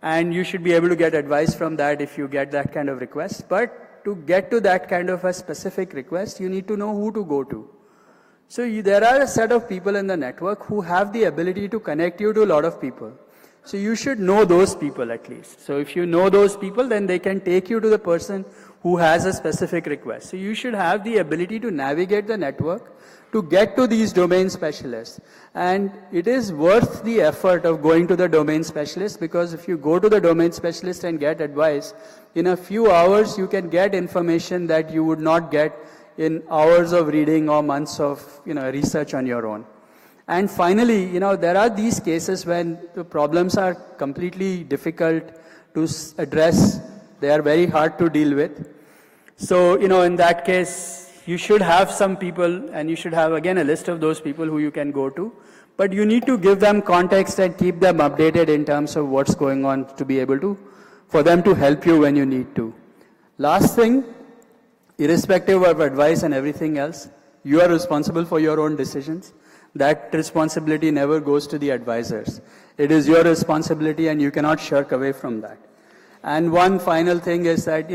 and you should be able to get advice from that if you get that kind of request. But to get to that kind of a specific request, you need to know who to go to. So there are a set of people in the network who have the ability to connect you to a lot of people. So you should know those people at least. So if you know those people, then they can take you to the person who has a specific request. So you should have the ability to navigate the network to get to these domain specialists. And it is worth the effort of going to the domain specialist, because if you go to the domain specialist and get advice, in a few hours you can get information that you would not get in hours of reading or months of research on your own. And finally, there are these cases when the problems are completely difficult to address. They are very hard to deal with. So, in that case, you should have some people, and you should have, again, a list of those people who you can go to. But you need to give them context and keep them updated in terms of what's going on to be able to, for them to help you when you need to. Last thing, irrespective of advice and everything else, you are responsible for your own decisions. That responsibility never goes to the advisors. It is your responsibility, and you cannot shirk away from that. And one final thing is that,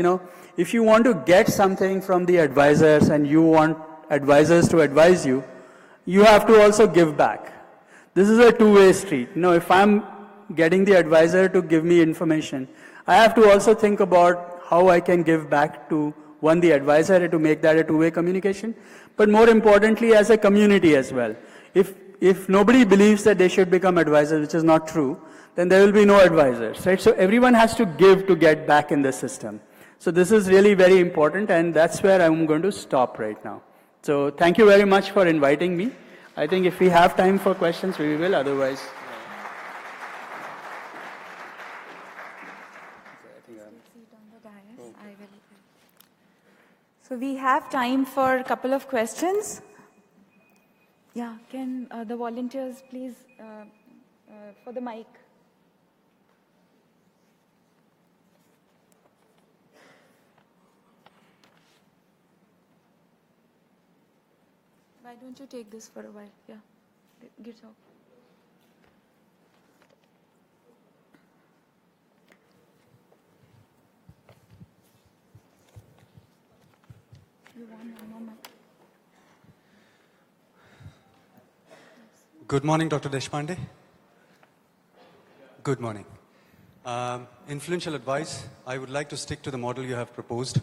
if you want to get something from the advisors and you want advisors to advise you, you have to also give back. This is a two-way street. If I'm getting the advisor to give me information, I have to also think about how I can give back to the advisor, to make that a two-way communication, but more importantly as a community as well. If nobody believes that they should become advisors, which is not true, then there will be no advisors, right? So everyone has to give to get back in the system. So this is really very important, and that's where I'm going to stop right now. So thank you very much for inviting me. I think if we have time for questions, we will, otherwise. So we have time for a couple of questions. Yeah, can the volunteers please, for the mic. Why don't you take this for a while? Yeah, get off. You want one more mic? Good morning, Dr. Deshpande. Good morning. Influential advice, I would like to stick to the model you have proposed.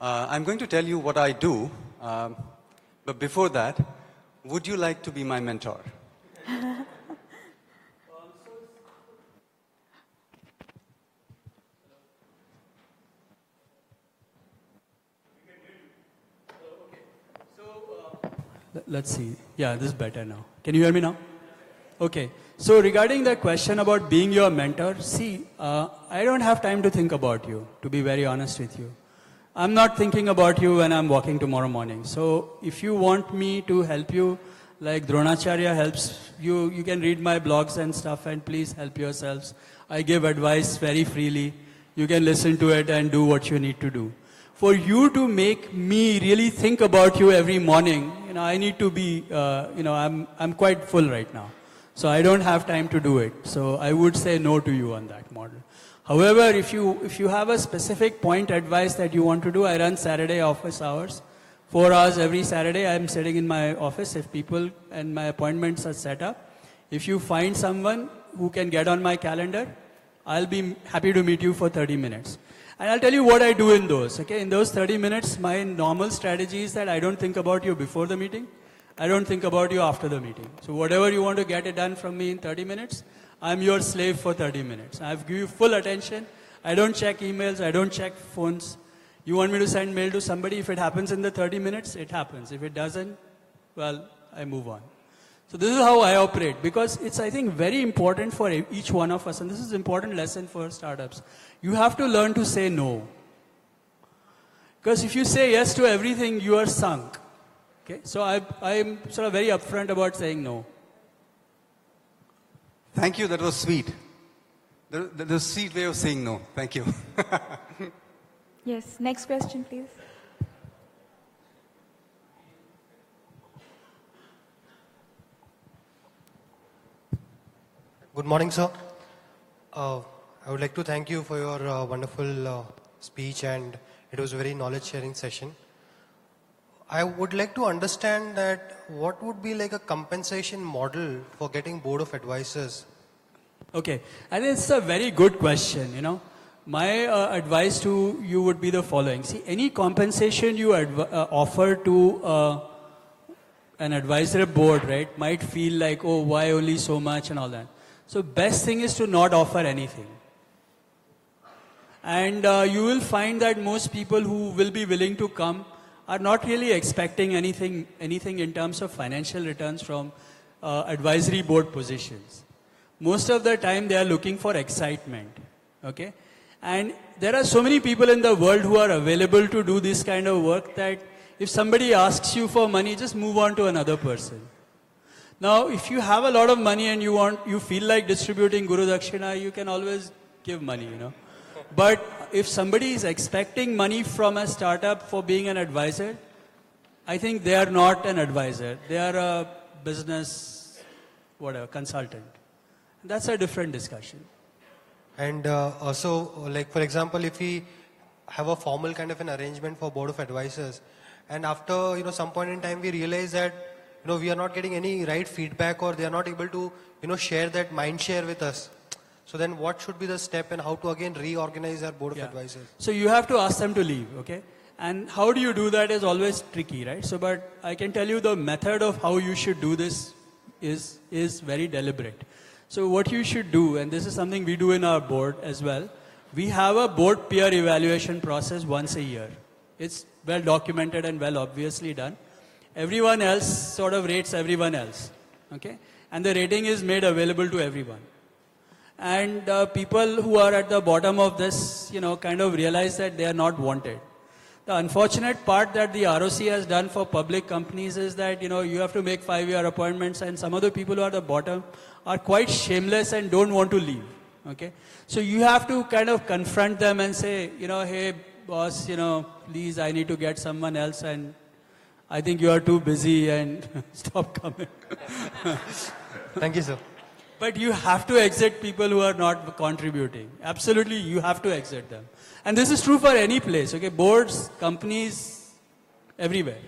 I'm going to tell you what I do, but before that, would you like to be my mentor? Let's see. Yeah, this is better now. Can you hear me now? Okay. So regarding the question about being your mentor, see, I don't have time to think about you, to be very honest with you. I'm not thinking about you when I'm walking tomorrow morning. So if you want me to help you, like Dronacharya helps you, you can read my blogs and stuff, and please help yourselves. I give advice very freely. You can listen to it and do what you need to do. For you to make me really think about you every morning, I need to be, I'm quite full right now. So I don't have time to do it. So I would say no to you on that model. However, if you have a specific point advice that you want to do, I run Saturday office hours. 4 hours every Saturday, I'm sitting in my office. If people and my appointments are set up, if you find someone who can get on my calendar, I'll be happy to meet you for 30 minutes. And I'll tell you what I do in those. Okay, in those 30 minutes, my normal strategy is that I don't think about you before the meeting. I don't think about you after the meeting. So whatever you want to get it done from me in 30 minutes, I'm your slave for 30 minutes. I give you full attention. I don't check emails. I don't check phones. You want me to send mail to somebody? If it happens in the 30 minutes, it happens. If it doesn't, well, I move on. So this is how I operate, because it's, I think, very important for each one of us, and this is an important lesson for startups. You have to learn to say no. Because if you say yes to everything, you are sunk. Okay? So I'm sort of very upfront about saying no. Thank you, that was sweet. The sweet way of saying no. Thank you. Yes, next question, please. Good morning, sir. I would like to thank you for your wonderful speech, and it was a very knowledge-sharing session. I would like to understand that what would be like a compensation model for getting board of advisors? Okay, I think it's a very good question, My advice to you would be the following. See, any compensation you offer to an advisory board, right, might feel like, oh, why only so much and all that. So best thing is to not offer anything. And you will find that most people who will be willing to come are not really expecting anything in terms of financial returns from advisory board positions. Most of the time they are looking for excitement, okay? And there are so many people in the world who are available to do this kind of work that if somebody asks you for money, just move on to another person. Now, if you have a lot of money and you feel like distributing Guru Dakshina, you can always give money, But if somebody is expecting money from a startup for being an advisor, I think they are not an advisor. They are a business, consultant. That's a different discussion. And also, like for example, if we have a formal kind of an arrangement for board of advisors, and after some point in time we realize that we are not getting any right feedback, or they are not able to share that mind share with us. So then what should be the step, and how to again reorganize our board of advisors? So you have to ask them to leave, okay? And how do you do that is always tricky, right? So, but I can tell you the method of how you should do this is very deliberate. So what you should do, and this is something we do in our board as well, we have a board peer evaluation process once a year. It's well documented and well obviously done. Everyone else sort of rates everyone else, okay? And the rating is made available to everyone. And people who are at the bottom of this, kind of realize that they are not wanted. The unfortunate part that the ROC has done for public companies is that, you have to make 5-year appointments, and some of the people who are at the bottom are quite shameless and don't want to leave, okay? So you have to kind of confront them and say, hey, boss, please, I need to get someone else, and I think you are too busy, and stop coming. Thank you, sir. But you have to exit people who are not contributing. Absolutely, you have to exit them. And this is true for any place, okay? Boards, companies, everywhere.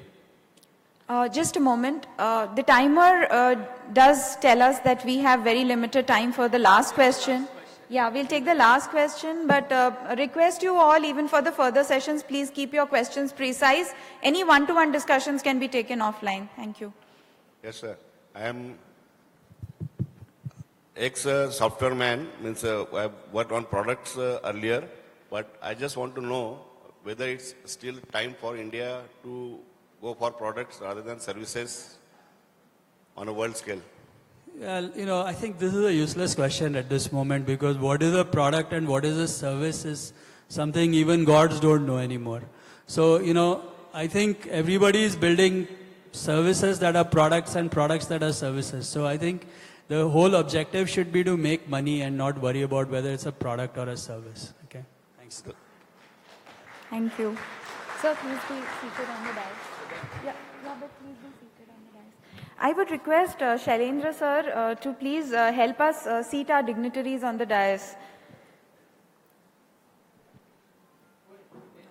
Just a moment. The timer does tell us that we have very limited time for the last question. Yeah, we'll take the last question, but request you all, even for the further sessions, please keep your questions precise. Any one-to-one discussions can be taken offline. Thank you. Yes, sir. I am ex-software man, means I have worked on products earlier, but I just want to know whether it's still time for India to go for products rather than services on a world scale. Well, I think this is a useless question at this moment, because what is a product and what is a service is something even gods don't know anymore. So, I think everybody is building services that are products and products that are services. So I think the whole objective should be to make money and not worry about whether it's a product or a service. Okay, thanks. Thank you. Sir, please be seated on the dais. Yeah, Robert, please be seated on the dais. I would request Shailendra sir to please help us seat our dignitaries on the dais.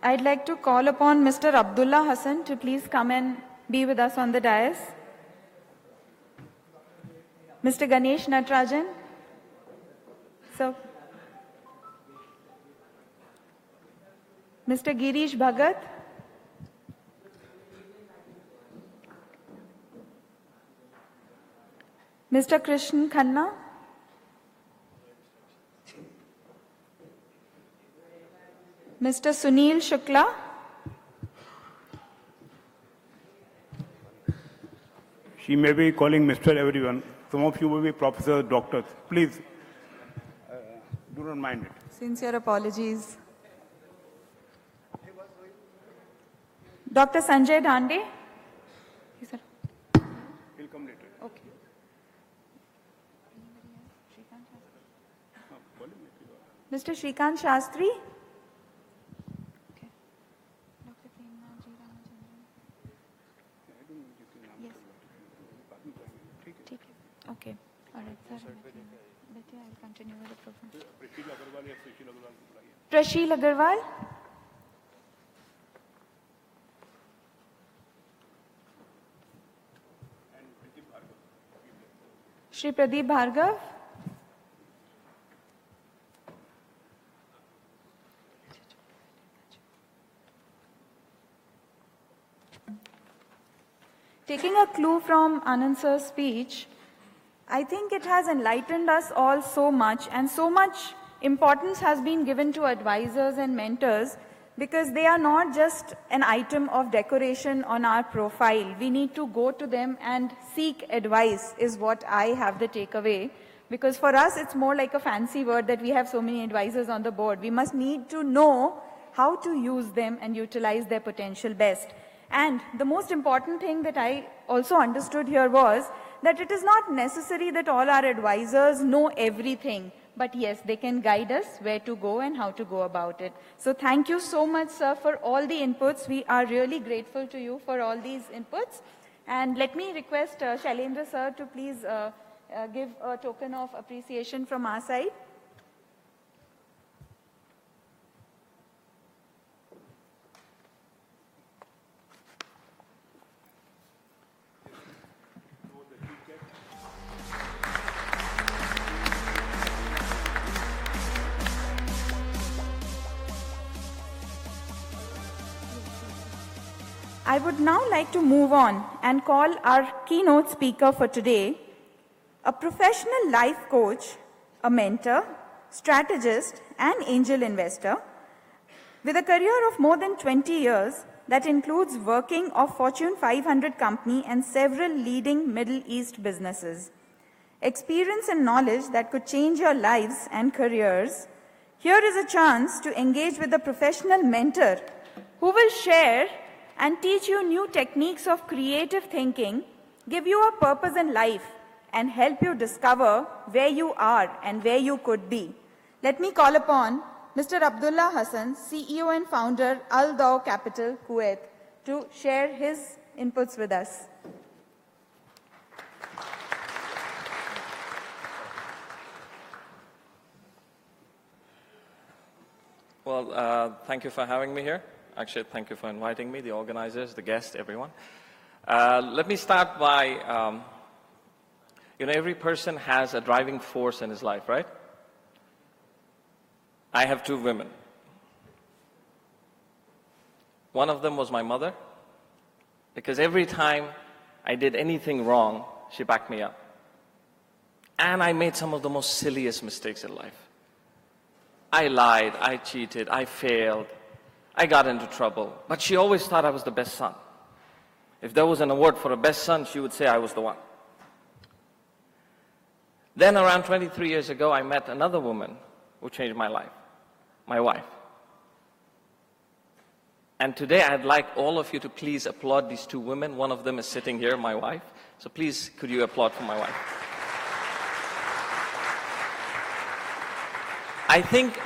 I'd like to call upon Mr. Abdullah Hassan to please come and be with us on the dais. Mr. Ganesh Natarajan. Sir. Mr. Girish Bhagat. Mr. Krishnan Khanna. Mr. Sunil Shukla. She may be calling Mr. Everyone. Some of you will be professors, doctors. Please, do not mind it. Sincere apologies. Dr. Sanjay Dhande. Yes, sir. He'll come later. Okay. Mr. Shrikant Shastri. Okay. Dr. Premnath Ramachandran. Yes. Okay. All right, sir. But yeah, I'll continue with the program. Prashil Agarwal. Shri Pradeep Bhargav. Taking a clue from Anand sir's speech, I think it has enlightened us all so much, and so much importance has been given to advisors and mentors because they are not just an item of decoration on our profile. We need to go to them and seek advice is what I have the takeaway. Because for us, it's more like a fancy word that we have so many advisors on the board. We must need to know how to use them and utilize their potential best. And the most important thing that I also understood here was that it is not necessary that all our advisors know everything, but yes, they can guide us where to go and how to go about it. So thank you so much, sir, for all the inputs. We are really grateful to you for all these inputs. And let me request Shailendra, sir, to please give a token of appreciation from our side. I would now like to move on and call our keynote speaker for today, a professional life coach, a mentor, strategist, and angel investor with a career of more than 20 years that includes working of Fortune 500 company and several leading Middle East businesses. Experience and knowledge that could change your lives and careers. Here is a chance to engage with a professional mentor who will share and teach you new techniques of creative thinking, give you a purpose in life, and help you discover where you are and where you could be. Let me call upon Mr. Abdullah Hassan, CEO and founder, Al Daw Capital, Kuwait, to share his inputs with us. Well, thank you for having me here. Actually, thank you for inviting me, the organizers, the guests, everyone. Let me start by, every person has a driving force in his life, right? I have two women. One of them was my mother, because every time I did anything wrong, she backed me up. And I made some of the most silliest mistakes in life. I lied, I cheated, I failed. I got into trouble, but she always thought I was the best son. If there was an award for a best son, she would say I was the one. Then around 23 years ago, I met another woman who changed my life, my wife. And today I'd like all of you to please applaud these two women. One of them is sitting here, my wife. So please, could you applaud for my wife? I think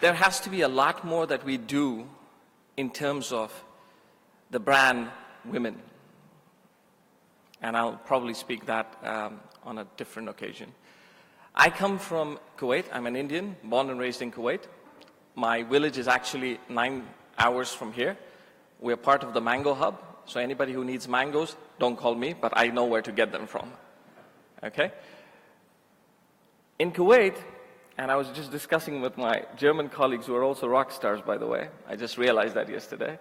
there has to be a lot more that we do in terms of the brand women. And I'll probably speak that on a different occasion. I come from Kuwait. I'm an Indian, born and raised in Kuwait. My village is actually 9 hours from here. We're part of the mango hub. So anybody who needs mangoes, don't call me, but I know where to get them from. Okay? In Kuwait, and I was just discussing with my German colleagues who are also rock stars, by the way. I just realized that yesterday.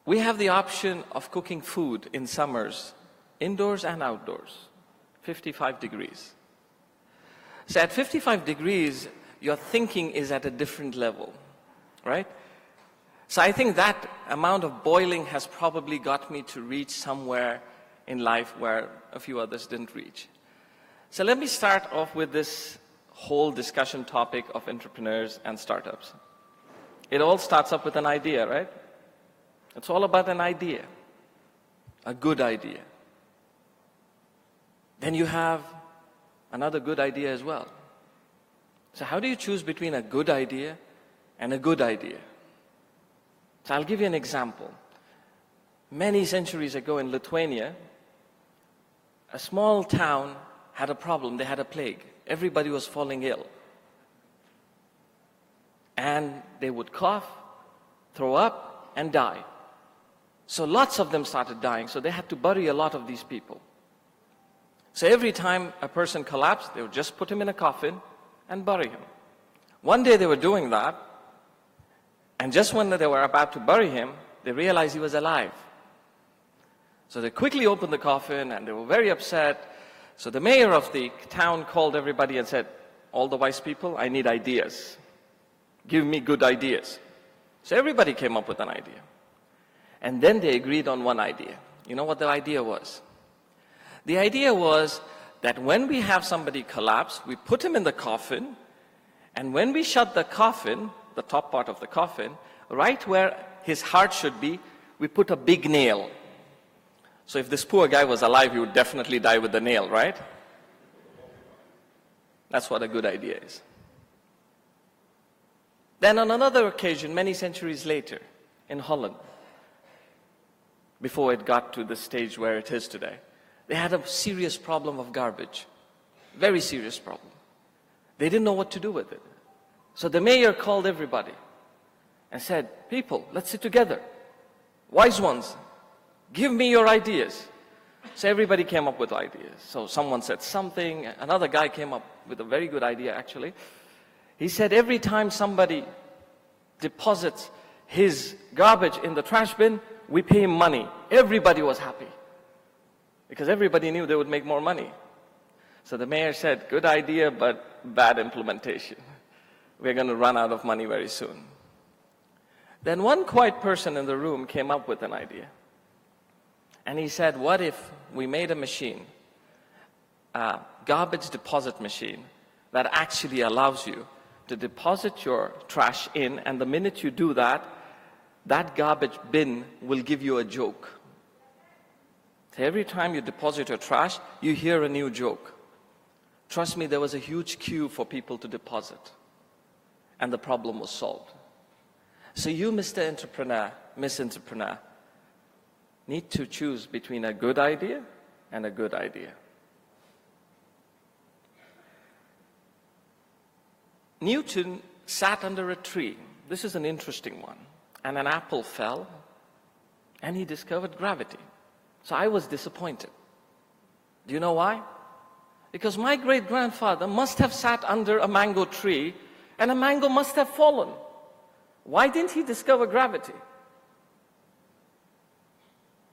We have the option of cooking food in summers, indoors and outdoors, 55 degrees. So at 55 degrees, your thinking is at a different level, right? So I think that amount of boiling has probably got me to reach somewhere in life where a few others didn't reach. So let me start off with this whole discussion topic of entrepreneurs and startups. It all starts up with an idea, right? It's all about an idea, a good idea. Then you have another good idea as well. So how do you choose between a good idea and a good idea? So I'll give you an example. Many centuries ago in Lithuania, a small town had a problem. They had a plague. Everybody was falling ill. And they would cough, throw up, and die. So lots of them started dying, so they had to bury a lot of these people. So every time a person collapsed, they would just put him in a coffin and bury him. One day they were doing that, and just when they were about to bury him, they realized he was alive. So they quickly opened the coffin, and they were very upset. So the mayor of the town called everybody and said, all the wise people, I need ideas. Give me good ideas. So everybody came up with an idea. And then they agreed on one idea. You know what the idea was? The idea was that when we have somebody collapse, we put him in the coffin, and when we shut the coffin, the top part of the coffin, right where his heart should be, we put a big nail. So if this poor guy was alive, he would definitely die with the nail, right? That's what a good idea is. Then on another occasion, many centuries later, in Holland, before it got to the stage where it is today, they had a serious problem of garbage. Very serious problem. They didn't know what to do with it. So the mayor called everybody and said, people, let's sit together. Wise ones, give me your ideas. So everybody came up with ideas. So someone said something, another guy came up with a very good idea actually. He said every time somebody deposits his garbage in the trash bin, we pay him money. Everybody was happy because everybody knew they would make more money. So the mayor said, good idea, but bad implementation. We're going to run out of money very soon. Then one quiet person in the room came up with an idea. And he said, what if we made a machine, a garbage deposit machine, that actually allows you to deposit your trash in, and the minute you do that, that garbage bin will give you a joke. So every time you deposit your trash, you hear a new joke. Trust me, there was a huge queue for people to deposit. And the problem was solved. So you, Mr. Entrepreneur, Miss Entrepreneur, need to choose between a good idea and a good idea. Newton sat under a tree. This is an interesting one. And an apple fell, and he discovered gravity. So I was disappointed. Do you know why? Because my great-grandfather must have sat under a mango tree, and a mango must have fallen. Why didn't he discover gravity?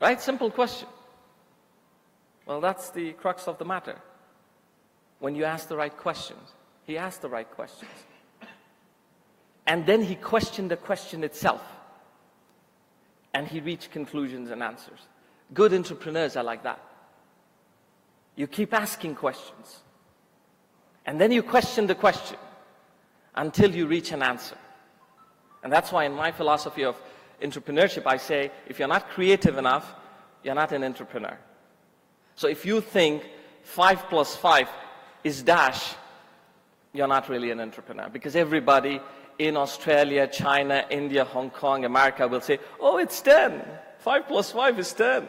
Right? Simple question. Well, that's the crux of the matter. When you ask the right questions, he asked the right questions. And then he questioned the question itself. And he reached conclusions and answers. Good entrepreneurs are like that. You keep asking questions. And then you question the question until you reach an answer. And that's why in my philosophy of entrepreneurship, I say, if you're not creative enough, you're not an entrepreneur. So if you think 5 plus 5 is dash, you're not really an entrepreneur. Because everybody in Australia, China, India, Hong Kong, America will say, oh, it's 10. 5 plus 5 is 10.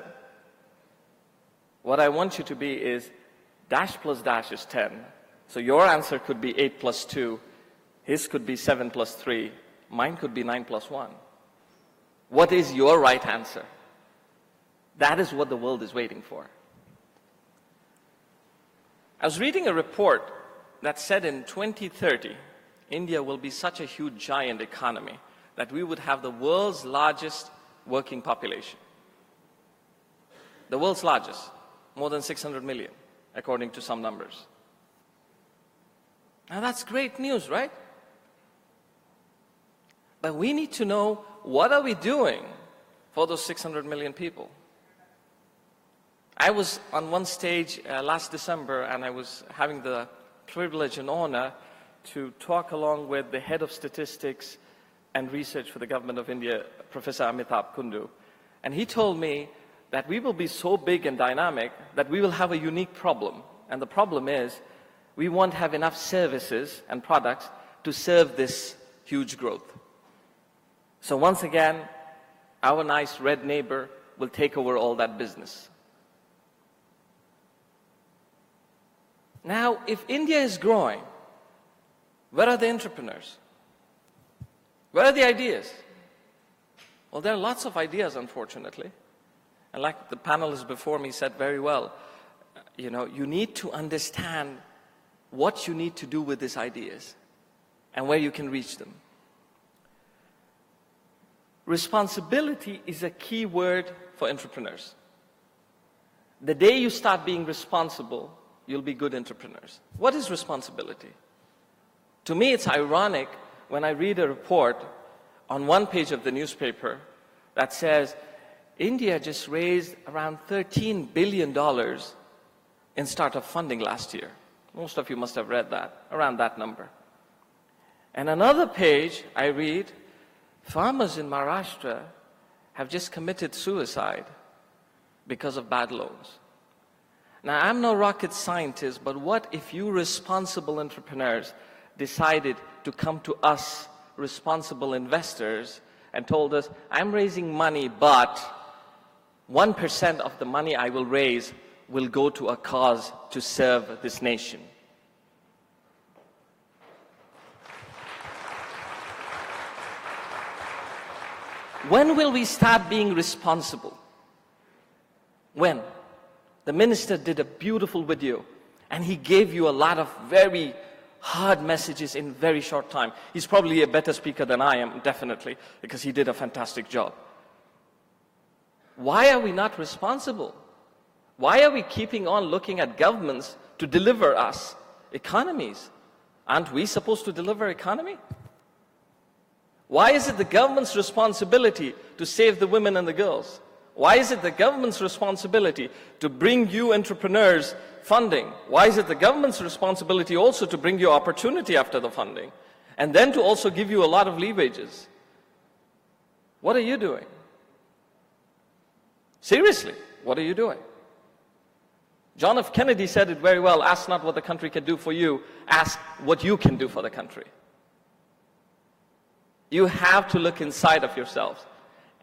What I want you to be is dash plus dash is 10. So your answer could be 8 plus 2. His could be 7 plus 3. Mine could be 9 plus 1. What is your right answer? That is what the world is waiting for. I was reading a report that said in 2030, India will be such a huge giant economy that we would have the world's largest working population. The world's largest, more than 600 million, according to some numbers. Now that's great news, right? But we need to know, what are we doing for those 600 million people? I was on one stage last December, and I was having the privilege and honor to talk along with the head of statistics and research for the government of India, Professor Amitabh Kundu. And he told me that we will be so big and dynamic that we will have a unique problem. And the problem is, we won't have enough services and products to serve this huge growth. So once again, our nice red neighbor will take over all that business. Now, if India is growing, where are the entrepreneurs? Where are the ideas? Well, there are lots of ideas, unfortunately. And like the panelists before me said very well, you need to understand what you need to do with these ideas and where you can reach them. Responsibility is a key word for entrepreneurs. The day you start being responsible, you'll be good entrepreneurs. What is responsibility? To me, it's ironic when I read a report on one page of the newspaper that says India just raised around $13 billion in startup funding last year. Most of you must have read that, around that number. And another page, I read, farmers in Maharashtra have just committed suicide because of bad loans. Now, I'm no rocket scientist, but what if you responsible entrepreneurs decided to come to us, responsible investors, and told us, I'm raising money, but 1% of the money I will raise will go to a cause to serve this nation. When will we start being responsible? When? The minister did a beautiful video, and he gave you a lot of very hard messages in very short time. He's probably a better speaker than I am, definitely, because he did a fantastic job. Why are we not responsible? Why are we keeping on looking at governments to deliver us economies? Aren't we supposed to deliver economy? Why is it the government's responsibility to save the women and the girls? Why is it the government's responsibility to bring you entrepreneurs funding? Why is it the government's responsibility also to bring you opportunity after the funding? And then to also give you a lot of levages? What are you doing? Seriously, what are you doing? John F. Kennedy said it very well, ask not what the country can do for you, ask what you can do for the country. You have to look inside of yourselves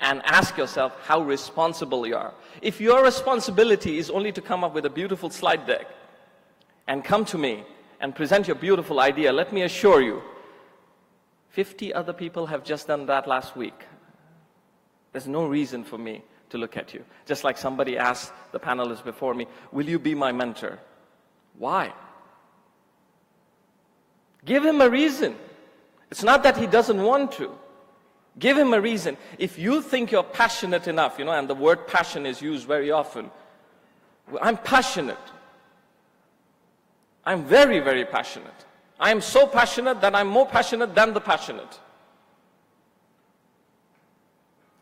and ask yourself how responsible you are. If your responsibility is only to come up with a beautiful slide deck and come to me and present your beautiful idea, let me assure you, 50 other people have just done that last week. There's no reason for me to look at you. Just like somebody asked the panelists before me, will you be my mentor? Why? Give him a reason. It's not that he doesn't want to. Give him a reason. If you think you're passionate enough, and the word passion is used very often. I'm passionate. I'm very, very passionate. I am so passionate that I'm more passionate than the passionate.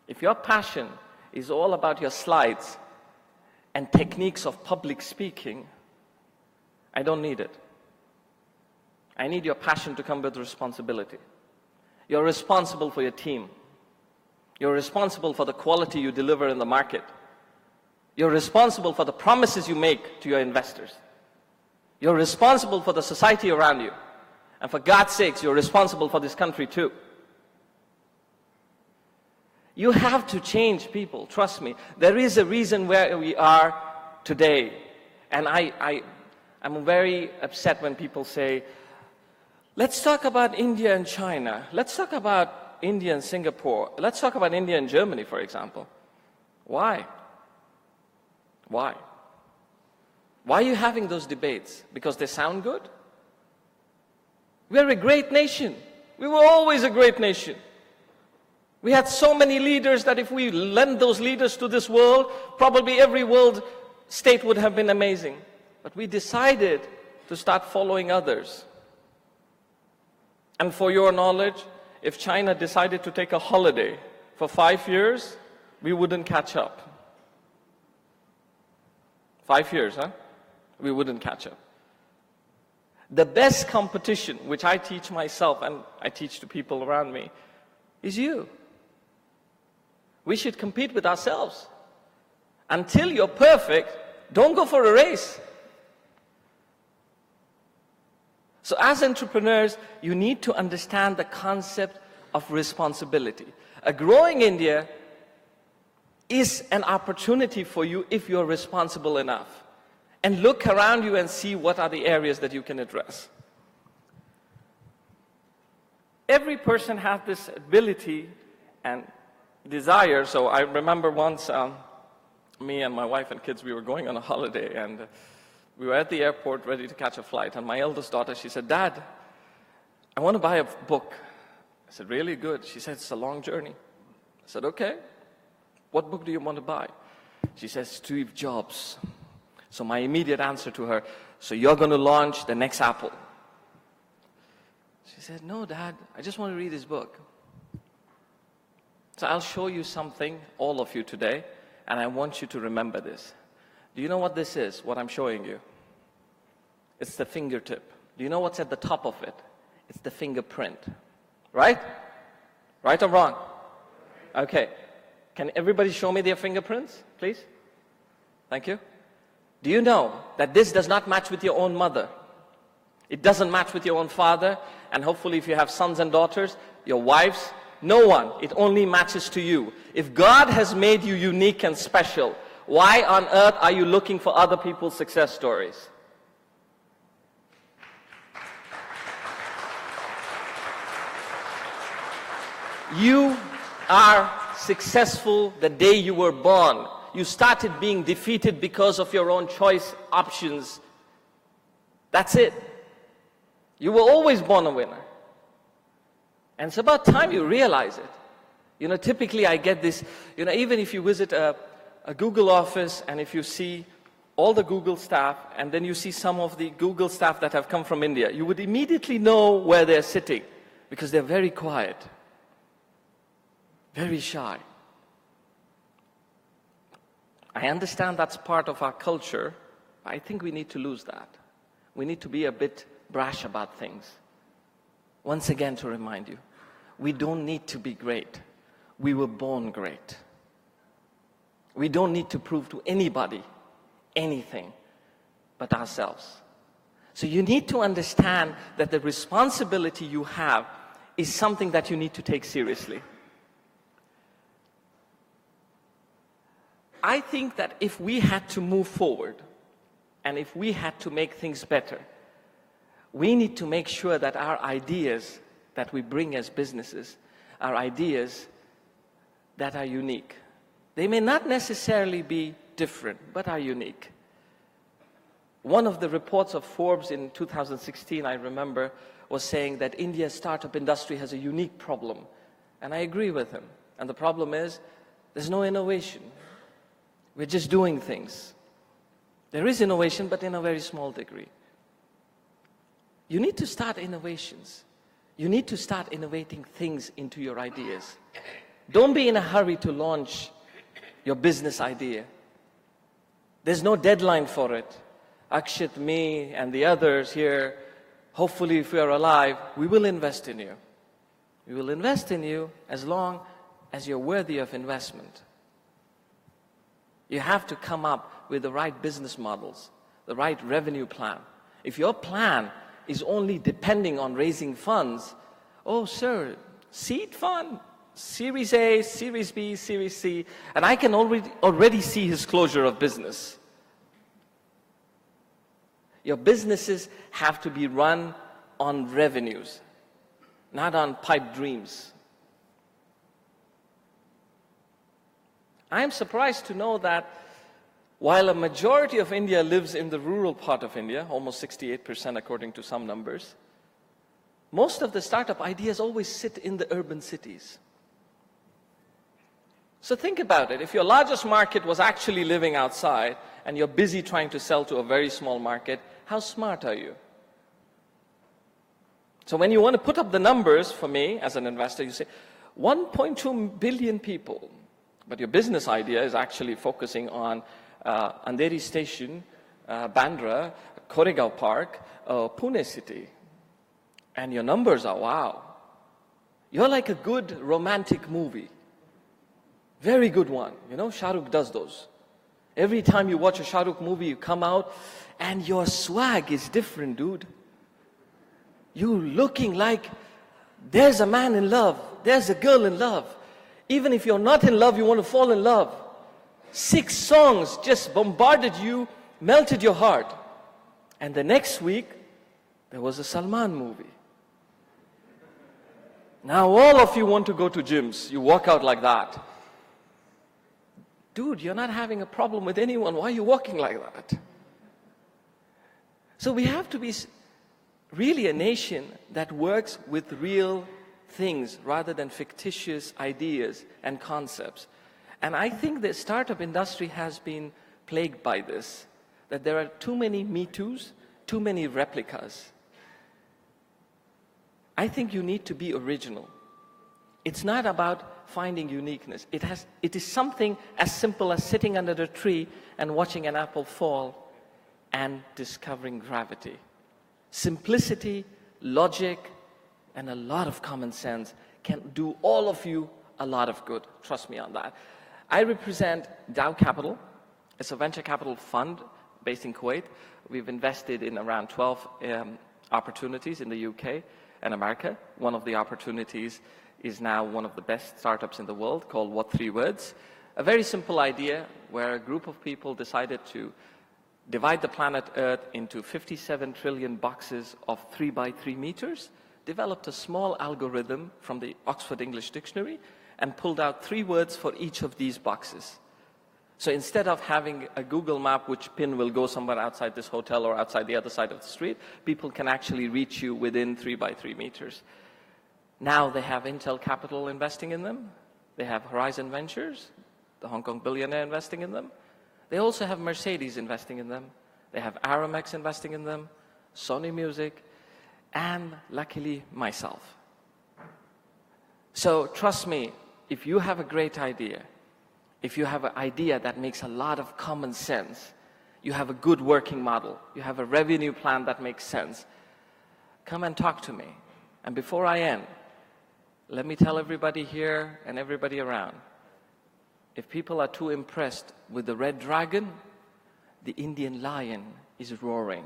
If your passion is all about your slides and techniques of public speaking, I don't need it. I need your passion to come with responsibility. You're responsible for your team. You're responsible for the quality you deliver in the market. You're responsible for the promises you make to your investors. You're responsible for the society around you. And for God's sakes, you're responsible for this country too. You have to change people, trust me. There is a reason where we are today. And I'm very upset when people say, let's talk about India and China. Let's talk about India and Singapore. Let's talk about India and Germany, for example. Why? Why? Why are you having those debates? Because they sound good? We're a great nation. We were always a great nation. We had so many leaders that if we lent those leaders to this world, probably every world state would have been amazing. But we decided to start following others. And for your knowledge, if China decided to take a holiday for 5 years, we wouldn't catch up. 5 years, huh? We wouldn't catch up. The best competition, which I teach myself and I teach to people around me, is you. We should compete with ourselves. Until you're perfect, don't go for a race. So as entrepreneurs, you need to understand the concept of responsibility. A growing India is an opportunity for you if you're responsible enough. And look around you and see what are the areas that you can address. Every person has this ability and desire. So I remember once, me and my wife and kids, we were going on a holiday, and we were at the airport ready to catch a flight, and my eldest daughter, she said, Dad, I want to buy a book. I said, really? Good. She said, it's a long journey. I said, okay. What book do you want to buy? She says, Steve Jobs. So my immediate answer to her, so you're going to launch the next Apple? She said, no, Dad, I just want to read his book. So I'll show you something, all of you today, and I want you to remember this. Do you know what this is, what I'm showing you? It's the fingertip. Do you know what's at the top of it? It's the fingerprint. Right? Right or wrong? Okay. Can everybody show me their fingerprints, please? Thank you. Do you know that this does not match with your own mother? It doesn't match with your own father, and hopefully if you have sons and daughters, your wives, no one. It only matches to you. If God has made you unique and special, why on earth are you looking for other people's success stories? You are successful the day you were born. You started being defeated because of your own choice options. That's it. You were always born a winner. And it's about time you realize it. You know, typically I get this, you know, even if you visit a Google office and if you see all the Google staff and then you see some of the Google staff that have come from India, you would immediately know where they're sitting because they're very quiet, very shy. I understand that's part of our culture. I think we need to lose that. We need to be a bit brash about things. Once again, to remind you, we don't need to be great. We were born great. We don't need to prove to anybody anything but ourselves. So you need to understand that the responsibility you have is something that you need to take seriously. I think that if we had to move forward and if we had to make things better, we need to make sure that our ideas that we bring as businesses are ideas that are unique. They may not necessarily be different, but are unique. One of the reports of Forbes in 2016, I remember, was saying that India's startup industry has a unique problem. And I agree with him. And the problem is, there's no innovation. We're just doing things. There is innovation, but in a very small degree. You need to start innovations. You need to start innovating things into your ideas. Don't be in a hurry to launch your business idea. There's no deadline for it. Akshit, me, and the others here, hopefully if we are alive, we will invest in you. We will invest in you as long as you're worthy of investment. You have to come up with the right business models, the right revenue plan. If your plan is only depending on raising funds, oh, sir, seed fund, Series A, Series B, Series C, and I can already see his closure of business. Your businesses have to be run on revenues, not on pipe dreams. I am surprised to know that while a majority of India lives in the rural part of India, almost 68% according to some numbers, most of the startup ideas always sit in the urban cities. So think about it. If your largest market was actually living outside and you're busy trying to sell to a very small market, how smart are you? So when you want to put up the numbers for me as an investor, you say 1.2 billion people, but your business idea is actually focusing on Andheri Station, Bandra, Koregaon Park, Pune City. And your numbers are wow. You're like a good romantic movie. Very good one. You know, Shah Rukh does those. Every time you watch a Shah Rukh movie, you come out and your swag is different, dude. You looking like there's a man in love, there's a girl in love. Even if you're not in love, you want to fall in love. 6 songs just bombarded you, melted your heart. And the next week, there was a Salman movie. Now all of you want to go to gyms. You walk out like that. Dude, you're not having a problem with anyone. Why are you walking like that? So we have to be really a nation that works with real things rather than fictitious ideas and concepts. And I think the startup industry has been plagued by this, that there are too many Me Too's, too many replicas. I think you need to be original. It's not about finding uniqueness. It is something as simple as sitting under the tree and watching an apple fall and discovering gravity. Simplicity, logic, and a lot of common sense can do all of you a lot of good. Trust me on that. I represent Dow Capital. It's a venture capital fund based in Kuwait. We've invested in around 12 opportunities in the UK and America. One of the opportunities is now one of the best startups in the world called What 3 Words? A very simple idea where a group of people decided to divide the planet Earth into 57 trillion boxes of 3 by 3 meters, developed a small algorithm from the Oxford English Dictionary, and pulled out 3 words for each of these boxes. So instead of having a Google map which pin will go somewhere outside this hotel or outside the other side of the street, people can actually reach you within 3 by 3 meters. Now they have Intel Capital investing in them. They have Horizon Ventures, the Hong Kong billionaire, investing in them. They also have Mercedes investing in them. They have Aramex investing in them, Sony Music, and luckily myself. So trust me, if you have a great idea, if you have an idea that makes a lot of common sense, you have a good working model, you have a revenue plan that makes sense, come and talk to me. And before I end, let me tell everybody here and everybody around, if people are too impressed with the red dragon, the Indian lion is roaring.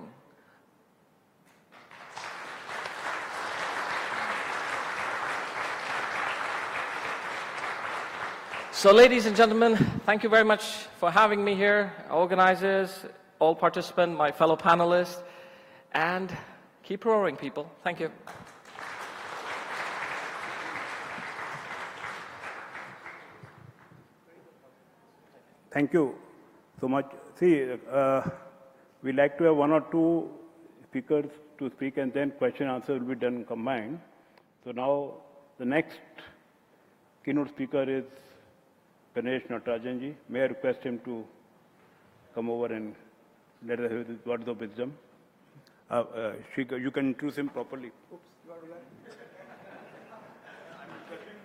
So ladies and gentlemen, thank you very much for having me here, organizers, all participants, my fellow panelists, and keep roaring, people. Thank you. Thank you so much. See, we like to have 1 or 2 speakers to speak, and then question answer will be done combined. So now the next keynote speaker is Ganesh Natarajanji. May I request him to come over and let us hear his words of wisdom. You can introduce him properly. Oops, you are right.